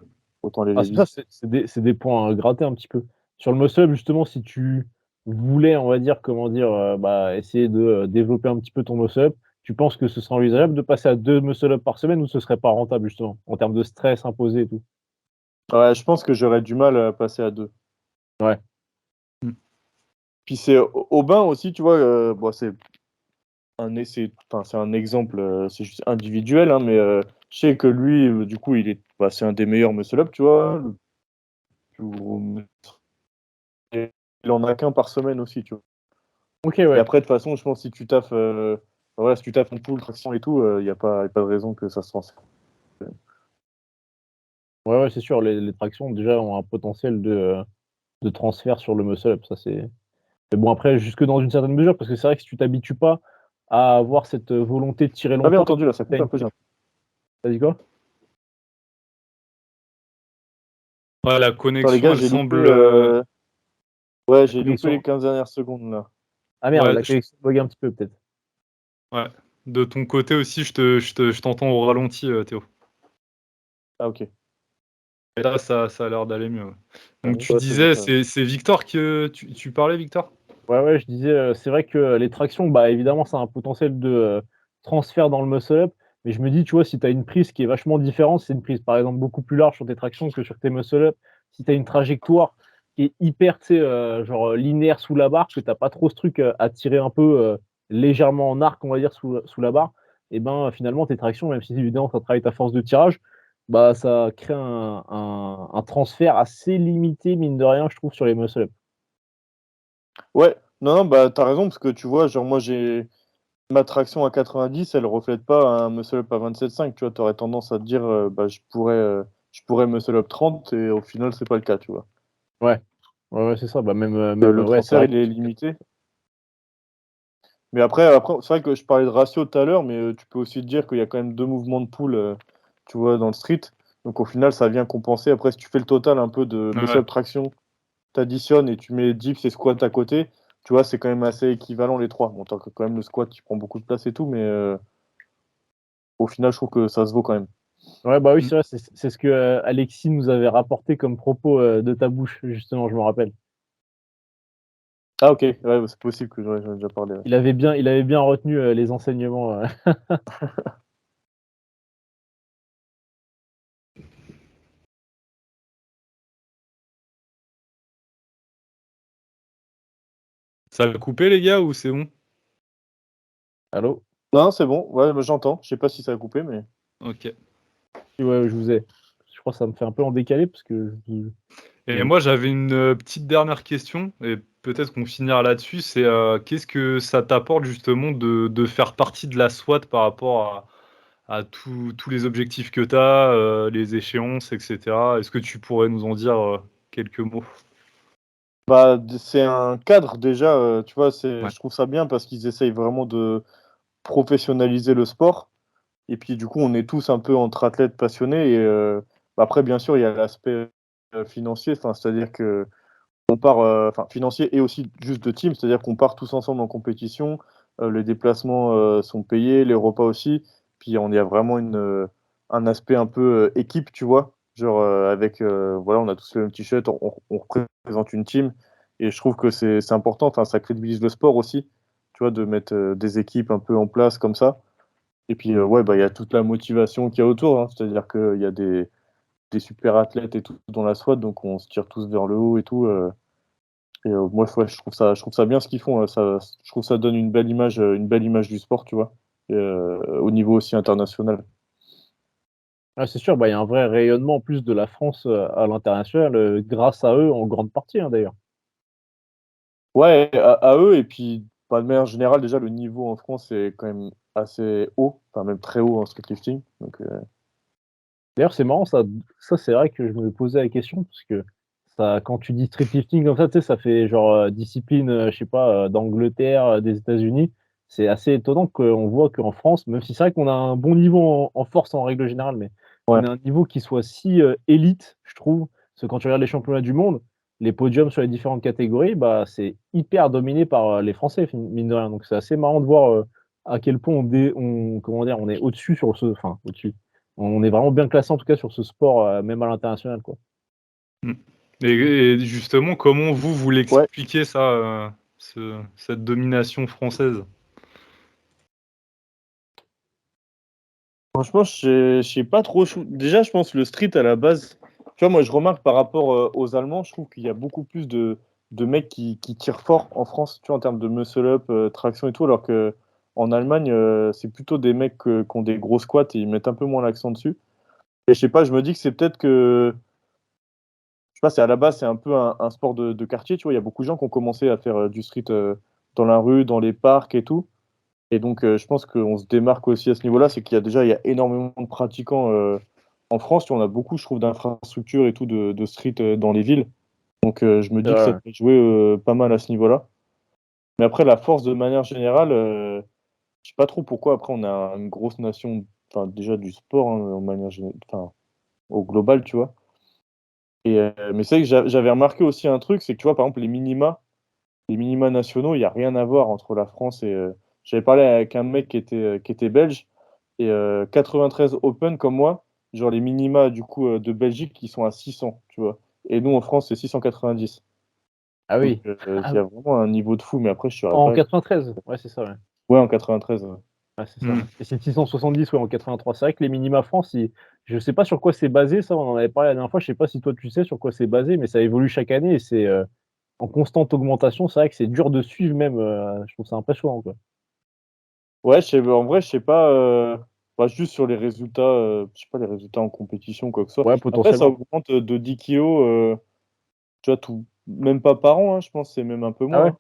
autant aller
Ah,
les
c'est ça,
viser.
c'est des points à gratter un petit peu. Sur le muscle up, justement, si tu voulais, on va dire, comment dire, bah, essayer de, développer un petit peu ton muscle up, tu penses que ce serait envisageable de passer à 2 muscle up par semaine ou ce serait pas rentable, justement, en termes de stress imposé et tout?
Ouais, je pense que j'aurais du mal à passer à 2.
Ouais,
Mm.
Puis c'est Aubin aussi, tu vois, bon, c'est un exemple, c'est juste individuel, hein, mais je sais que lui, du coup, c'est un des meilleurs muscle-up, tu vois. Il en a qu'un par semaine aussi, tu vois.
OK,
Et
ouais.
après, de toute façon, je pense que voilà, si tu taffes en pool, traction et tout, il y a pas de raison que ça se transfère.
Ouais, ouais, c'est sûr, les tractions, déjà, ont un potentiel de transfert sur le muscle up, ça, c'est mais bon, après, jusque dans une certaine mesure, parce que c'est vrai que si tu t'habitues pas à avoir cette, volonté de tirer
Pas bien
longtemps,
entendu, là, ça
tu
coupe
as
un
une
peu.
tu dit quoi?
Ouais, la
Attends, les
connexion,
gars,
elle semble.
ouais,
La
j'ai loupé
connexion
les 15 dernières secondes, là.
ah merde,
Ouais,
la connexion bug un petit peu, peut-être.
ouais. De ton côté aussi, je t'entends au ralenti, Théo.
Ah, ok.
Et là, ça a l'air d'aller mieux. Ouais. Donc tu
Ouais, c'est bon.
disais, c'est Victor que tu parlais, Victor?
Ouais, ouais, je disais, c'est vrai que les tractions, bah, évidemment, ça a un potentiel de, transfert dans le muscle up, mais je me dis, tu vois, si tu as une prise qui est vachement différente, c'est une prise, par exemple, beaucoup plus large sur tes tractions que sur tes muscle up. Si tu as une trajectoire qui est hyper, tu sais, genre, linéaire sous la barre, que tu as pas trop ce truc, à tirer un peu, légèrement en arc, on va dire, sous la barre et ben, finalement, tes tractions, même si évidemment ça travaille ta force de tirage, bah, ça crée un transfert assez limité, mine de rien, je trouve, sur les muscle up.
Ouais, non, non, bah, t'as raison, parce que tu vois, genre, moi, ma traction à 90, elle reflète pas un muscle up à 27,5, tu vois. T'aurais tendance à te dire, bah, je pourrais muscle up 30, et au final, c'est pas le cas, tu vois.
Ouais. Ouais, ouais, c'est ça. Bah, même,
Le
ouais, c'est
transfert,
vrai
il est limité. Mais après c'est vrai que je parlais de ratio tout à l'heure, mais tu peux aussi te dire qu'il y a quand même deux mouvements de poule, tu vois, dans le street. Donc au final, ça vient compenser. Après, si tu fais le total un peu de muscle
Ouais.
up traction, t'additionnes et tu mets dips et squat à côté, tu vois, c'est quand même assez équivalent les trois. Bon, t'as quand même le squat qui prend beaucoup de place et tout, mais au final, je trouve que ça se vaut quand même.
ouais, bah, oui,
Mmh.
c'est vrai, c'est ce que, Alexis nous avait rapporté comme propos, de ta bouche, justement, je me rappelle.
Ah, ok, ouais, bah, c'est possible que j'en ai déjà parlé. Ouais.
Il avait bien retenu, les enseignements,
Ça a coupé, les gars, ou c'est bon?
Allô?
Non, c'est bon, ouais, j'entends. Je sais pas si ça a coupé, mais.
Ok.
Ouais, je crois que ça me fait un peu en décalé parce que
Et moi, j'avais une petite dernière question, et peut-être qu'on finira là-dessus. C'est qu'est-ce que ça t'apporte justement de faire partie de la SWAT par rapport à tous les objectifs que tu as, les échéances, etc. Est-ce que tu pourrais nous en dire quelques mots?
Bah, c'est un cadre déjà, tu vois,
Ouais.
je trouve ça bien parce qu'ils essayent vraiment de professionnaliser le sport. Et puis du coup, on est tous un peu entre athlètes passionnés. Et bah, après, bien sûr, il y a l'aspect financier, enfin, c'est-à-dire que on part, enfin financier et aussi juste de team, c'est-à-dire qu'on part tous ensemble en compétition, les déplacements sont payés, les repas aussi. Puis on y a vraiment un aspect un peu équipe, tu vois, genre avec, voilà, on a tous le même t-shirt, on représente une team. Et je trouve que c'est important, enfin ça crédibilise le sport aussi, tu vois, de mettre des équipes un peu en place comme ça. Et puis ouais, bah il y a toute la motivation qu'il y a autour, hein, c'est-à-dire qu'il y a des super athlètes et tout dans la SWAT, donc on se tire tous vers le haut et tout. Et moi, ouais, je trouve ça bien ce qu'ils font. Je trouve que ça donne une belle image du sport, tu vois, et, au niveau aussi international.
c'est sûr, bah, il y a un vrai rayonnement en plus de la France, à l'international, grâce à eux en grande partie, hein, d'ailleurs.
Ouais, à eux, et puis bah, de manière générale, déjà, le niveau en France est quand même assez haut, enfin même très haut en streetlifting. Donc,
D'ailleurs, c'est marrant ça c'est vrai que je me posais la question parce que ça quand tu dis street lifting comme ça, tu sais, ça fait genre, discipline, je sais pas, d'Angleterre, des États-Unis. C'est assez étonnant qu'on voit qu'en France, même si c'est vrai qu'on a un bon niveau en force en règle générale, mais
ouais,
qu'on ait un niveau qui soit si, élite, je trouve. Parce que quand tu regardes les championnats du monde, les podiums sur les différentes catégories, bah, c'est hyper dominé par, les Français, mine de rien. Donc c'est assez marrant de voir, à quel point on comment dire? On est au-dessus sur ce enfin au-dessus. On est vraiment bien classé en tout cas sur ce sport, même à l'international, quoi.
Mm. Et justement, comment vous
ouais.
l'expliquez ça, cette domination française?
Franchement, je sais pas trop. Déjà, je pense le street à la base. Tu vois, moi, je remarque par rapport aux Allemands, je trouve qu'il y a beaucoup plus de mecs qui tirent fort en France, tu vois, en termes de muscle-up, traction et tout, alors que en Allemagne, c'est plutôt des mecs qui ont des gros squats et ils mettent un peu moins l'accent dessus. Et je sais pas, je me dis que c'est peut-être que, je sais pas, c'est à la base, c'est un peu un sport de quartier, tu vois. Il y a beaucoup de gens qui ont commencé à faire du street dans la rue, dans les parcs et tout. Et donc, je pense qu'on se démarque aussi à ce niveau-là, c'est qu'il y a déjà il y a énormément de pratiquants en France. Tu vois, on a beaucoup, je trouve, d'infrastructures et tout de street dans les villes. Donc, je me
C'est
dis que
vrai,
ça
ouais.
peut jouer pas mal à ce niveau-là. Mais après, la force, de manière générale, je sais pas trop pourquoi. Après, on a une grosse nation, enfin, déjà du sport, hein, en manière enfin, au global, tu vois. Et, mais c'est vrai que j'avais remarqué aussi un truc, c'est que tu vois, par exemple, les minima nationaux, il n'y a rien à voir entre la France et. J'avais parlé avec un mec qui était belge, et 93 Open comme moi, genre les minima du coup de Belgique qui sont à 600, tu vois. Et nous en France, c'est 690.
Ah
Donc
oui.
il
Ah
y a
oui.
vraiment un niveau de fou, mais après, je saurais
En
pas.
93? Ouais, c'est ça, ouais.
Ouais, en 93. Ouais.
Ouais, c'est ça,
Mm.
ouais. Et c'est 670, ouais, en 83. C'est vrai que les minima France, ils je sais pas sur quoi c'est basé ça, on en avait parlé la dernière fois, je sais pas si toi tu sais sur quoi c'est basé, mais ça évolue chaque année et c'est, en constante augmentation. C'est vrai que c'est dur de suivre même, je trouve ça impressionnant, quoi.
Ouais, en vrai, je sais pas, bah, juste sur les résultats, je sais pas, les résultats en compétition, quoi que ce soit.
Ouais,
Après, ça
potentiellement.
augmente de 10 kilos, tu vois, même pas par an, hein, je pense, c'est même un peu
Ah
moins,
ouais?
hein.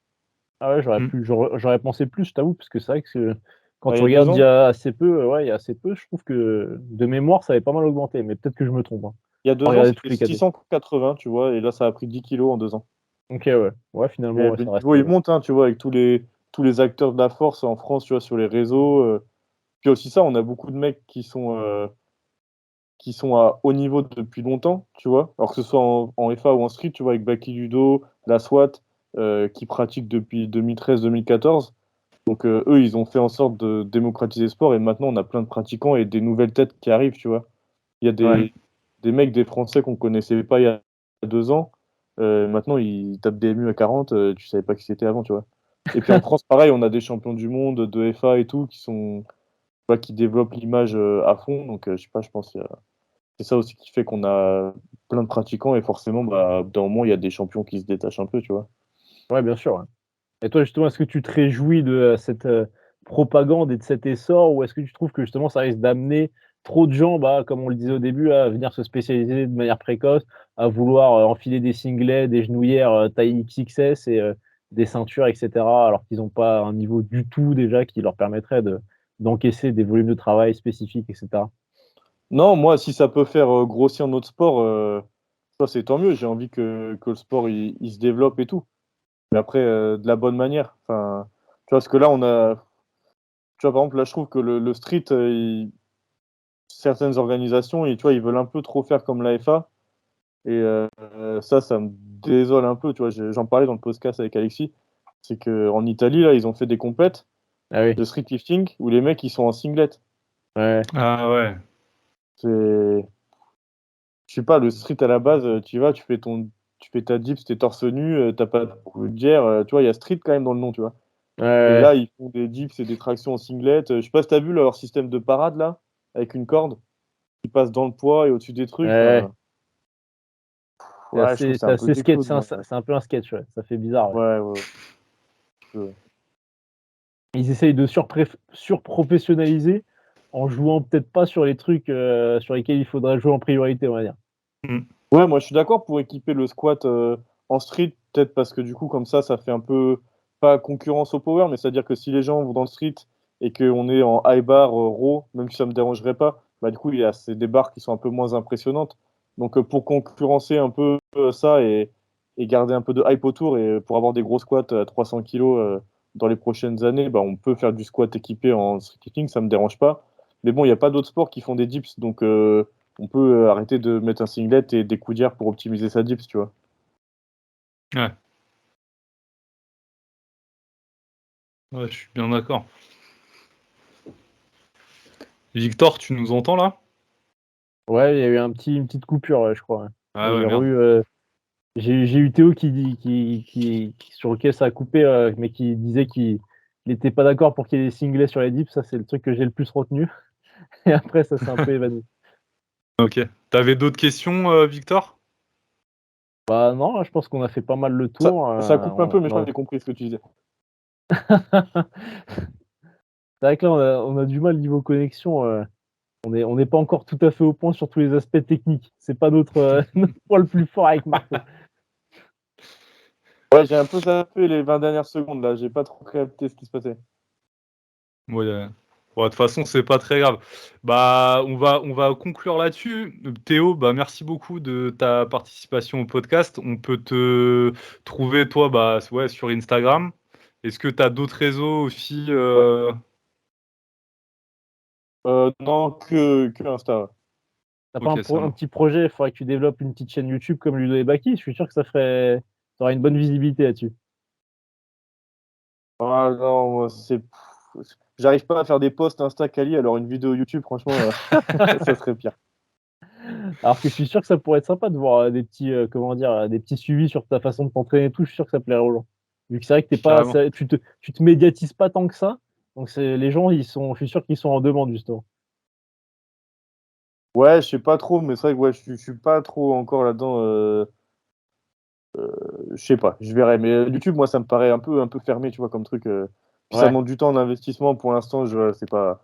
Ah ouais,
Mm.
j'aurais pensé plus, je t'avoue, parce que c'est vrai que quand
Bah, il
tu
y a deux
regardes il y
ans,
a assez peu, ouais, il y a assez peu, je trouve que de mémoire, ça avait pas mal augmenté, mais peut-être que je me trompe, hein.
il y a
Faut
deux ans,
regarder toutes
c'était
les catés.
680, tu vois, et là, ça a pris 10 kilos en 2 ans.
OK, ouais. Ouais, finalement,
Et
ouais,
le
ça reste,
niveau, il monte, hein, tu vois, avec tous les acteurs de la force en France, tu vois, sur les réseaux. Puis aussi ça, on a beaucoup de mecs qui sont à haut niveau depuis longtemps, tu vois. Alors que ce soit en FA ou en street, tu vois, avec Baki Ludo, la SWAT, qui pratiquent depuis 2013-2014. Donc eux, ils ont fait en sorte de démocratiser le sport et maintenant, on a plein de pratiquants et des nouvelles têtes qui arrivent, tu vois. Il y a
ouais.
des mecs, des Français qu'on connaissait pas il y a 2 ans. Maintenant, ils tapent des MU à 40, tu savais pas qui c'était avant, tu vois. Et puis en France, pareil, on a des champions du monde de FA et tout qui développent l'image à fond. Donc, je sais pas, je pense que c'est ça aussi qui fait qu'on a plein de pratiquants et forcément, bah, d'un moment, il y a des champions qui se détachent un peu, tu vois.
Ouais, bien sûr, ouais. Et toi, justement, est-ce que tu te réjouis de, propagande et de cet essor, ou est-ce que tu trouves que justement ça risque d'amener trop de gens, comme on le disait au début, à venir se spécialiser de manière précoce, à vouloir enfiler des singlets, des genouillères taille XXS et des ceintures, etc., alors qu'ils n'ont pas un niveau du tout déjà qui leur permettrait d'encaisser des volumes de travail spécifiques, etc.
Non, moi, si ça peut faire grossir notre sport, ça c'est tant mieux. J'ai envie que le sport il se développe et tout. Mais après, de la bonne manière. Enfin, tu vois, parce que là, tu vois, par exemple, là, je trouve que le street, certaines organisations, tu vois, ils veulent un peu trop faire comme l'AFA. Et ça me désole un peu. Tu vois, j'en parlais dans le podcast avec Alexis. C'est qu'en Italie, là, ils ont fait des compètes
Ah oui,
de street lifting où les mecs, ils sont en singlet.
ouais,
Ah ouais.
C'est, je sais pas, le street à la base, tu y vas, tu fais ta dips, t'es torse nu, t'as pas de gouttière, tu vois, il y a street quand même dans le nom, tu vois.
ouais,
Et
ouais,
là, ils font des dips et des tractions en singlet. Je sais pas si t'as vu leur système de parade là, avec une corde qui passe dans le poids et au-dessus des
ouais,
trucs.
ouais.
Enfin, ouais, je trouve que c'est
C'est
un peu
assez sketch,
quelque chose, moi.
c'est un peu un sketch, ouais. Ça fait bizarre, ouais.
Ouais, ouais, ouais.
Ils essayent de surprofessionnaliser en jouant peut-être pas sur les trucs sur lesquels il faudrait jouer en priorité, on va dire.
Mm.
Ouais, moi je suis d'accord pour équiper le squat en street, peut-être parce que du coup, comme ça fait un peu, pas concurrence au power, mais c'est-à-dire que si les gens vont dans le street et qu'on est en high bar, raw, même si ça me dérangerait pas, bah du coup, c'est des barres qui sont un peu moins impressionnantes. Donc pour concurrencer un peu ça et garder un peu de hype autour et pour avoir des gros squats à 300 kilos dans les prochaines années, bah, on peut faire du squat équipé en street lifting, ça me dérange pas. Mais bon, il n'y a pas d'autres sports qui font des dips, donc on peut arrêter de mettre un singlet et des coudières pour optimiser sa dips, tu vois.
Ouais. Ouais, je suis bien d'accord. Victor, tu nous entends là?
Ouais, il y a eu une petite coupure, ouais, je crois, ouais.
Ah ouais,
J'ai
merde.
re j'ai eu Théo sur lequel ça a coupé, mais qui disait qu'il n'était pas d'accord pour qu'il y ait des singlets sur les dips. Ça, c'est le truc que j'ai le plus retenu. Et après, ça s'est un peu évanoui.
Ok. T'avais d'autres questions, Victor?
Bah non, là, je pense qu'on a fait pas mal le
Ça,
tour.
ça coupe un peu, mais je crois
On
que j'ai compris ce que tu disais.
C'est vrai que là, on a du mal niveau connexion. On n'est pas encore tout à fait au point sur tous les aspects techniques. C'est pas notre, notre point le plus fort avec Marco.
Ouais, j'ai un peu zappé les 20 dernières secondes là, j'ai pas trop capté ce qui se passait.
Ouais, bon, de toute façon, c'est pas très grave. Bah, on va conclure là-dessus. Théo, bah, merci beaucoup de ta participation au podcast. On peut te trouver, toi, bah, ouais, sur Instagram. Est-ce que tu as d'autres réseaux aussi
Ouais. Non, que Insta. Ouais.
T'as pas
Ok, ça
un
marche.
petit projet, il faudrait que tu développes une petite chaîne YouTube comme Ludo et Baki. Je suis sûr que ça aura une bonne visibilité là-dessus.
Ah non, j'arrive pas à faire des posts Insta quali, alors une vidéo YouTube, franchement, ça serait pire.
Alors que je suis sûr que ça pourrait être sympa de voir des petits, comment dire, des petits suivis sur ta façon de t'entraîner et tout. Je suis sûr que ça plairait aux gens. Vu que c'est vrai que
Carrément.
tu te médiatises pas tant que ça. Donc les gens, je suis sûr qu'ils sont en demande justement.
Ouais, je sais pas trop, mais c'est vrai que ouais, je suis pas trop encore là-dedans. Je sais pas, je verrai. Mais YouTube, moi, ça me paraît un peu fermé, tu vois, comme truc. Puis ça
Ouais.
demande du temps d'investissement. Pour l'instant, c'est
De
pas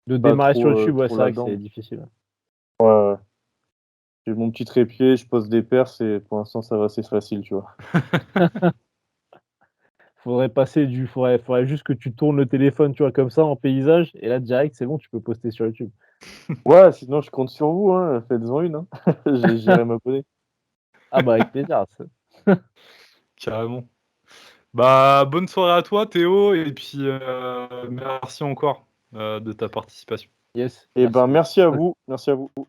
démarrer sur
trop,
YouTube, ouais,
trop
c'est vrai que
là-dedans.
c'est difficile.
Ouais, ouais. J'ai mon petit trépied, je pose des perces et pour l'instant, ça va, c'est facile, tu vois.
Faudrait juste que tu tournes le téléphone, tu vois, comme ça, en paysage. Et là, direct, c'est bon, tu peux poster sur YouTube.
Ouais, sinon, je compte sur vous, hein. Faites-en une, hein. J'irai m'abonner.
Ah bah avec plaisir.
Carrément. Bah, bonne soirée à toi, Théo, et puis merci encore de ta participation.
Yes,
Et
merci
ben,
beaucoup.
merci à vous. Merci à vous.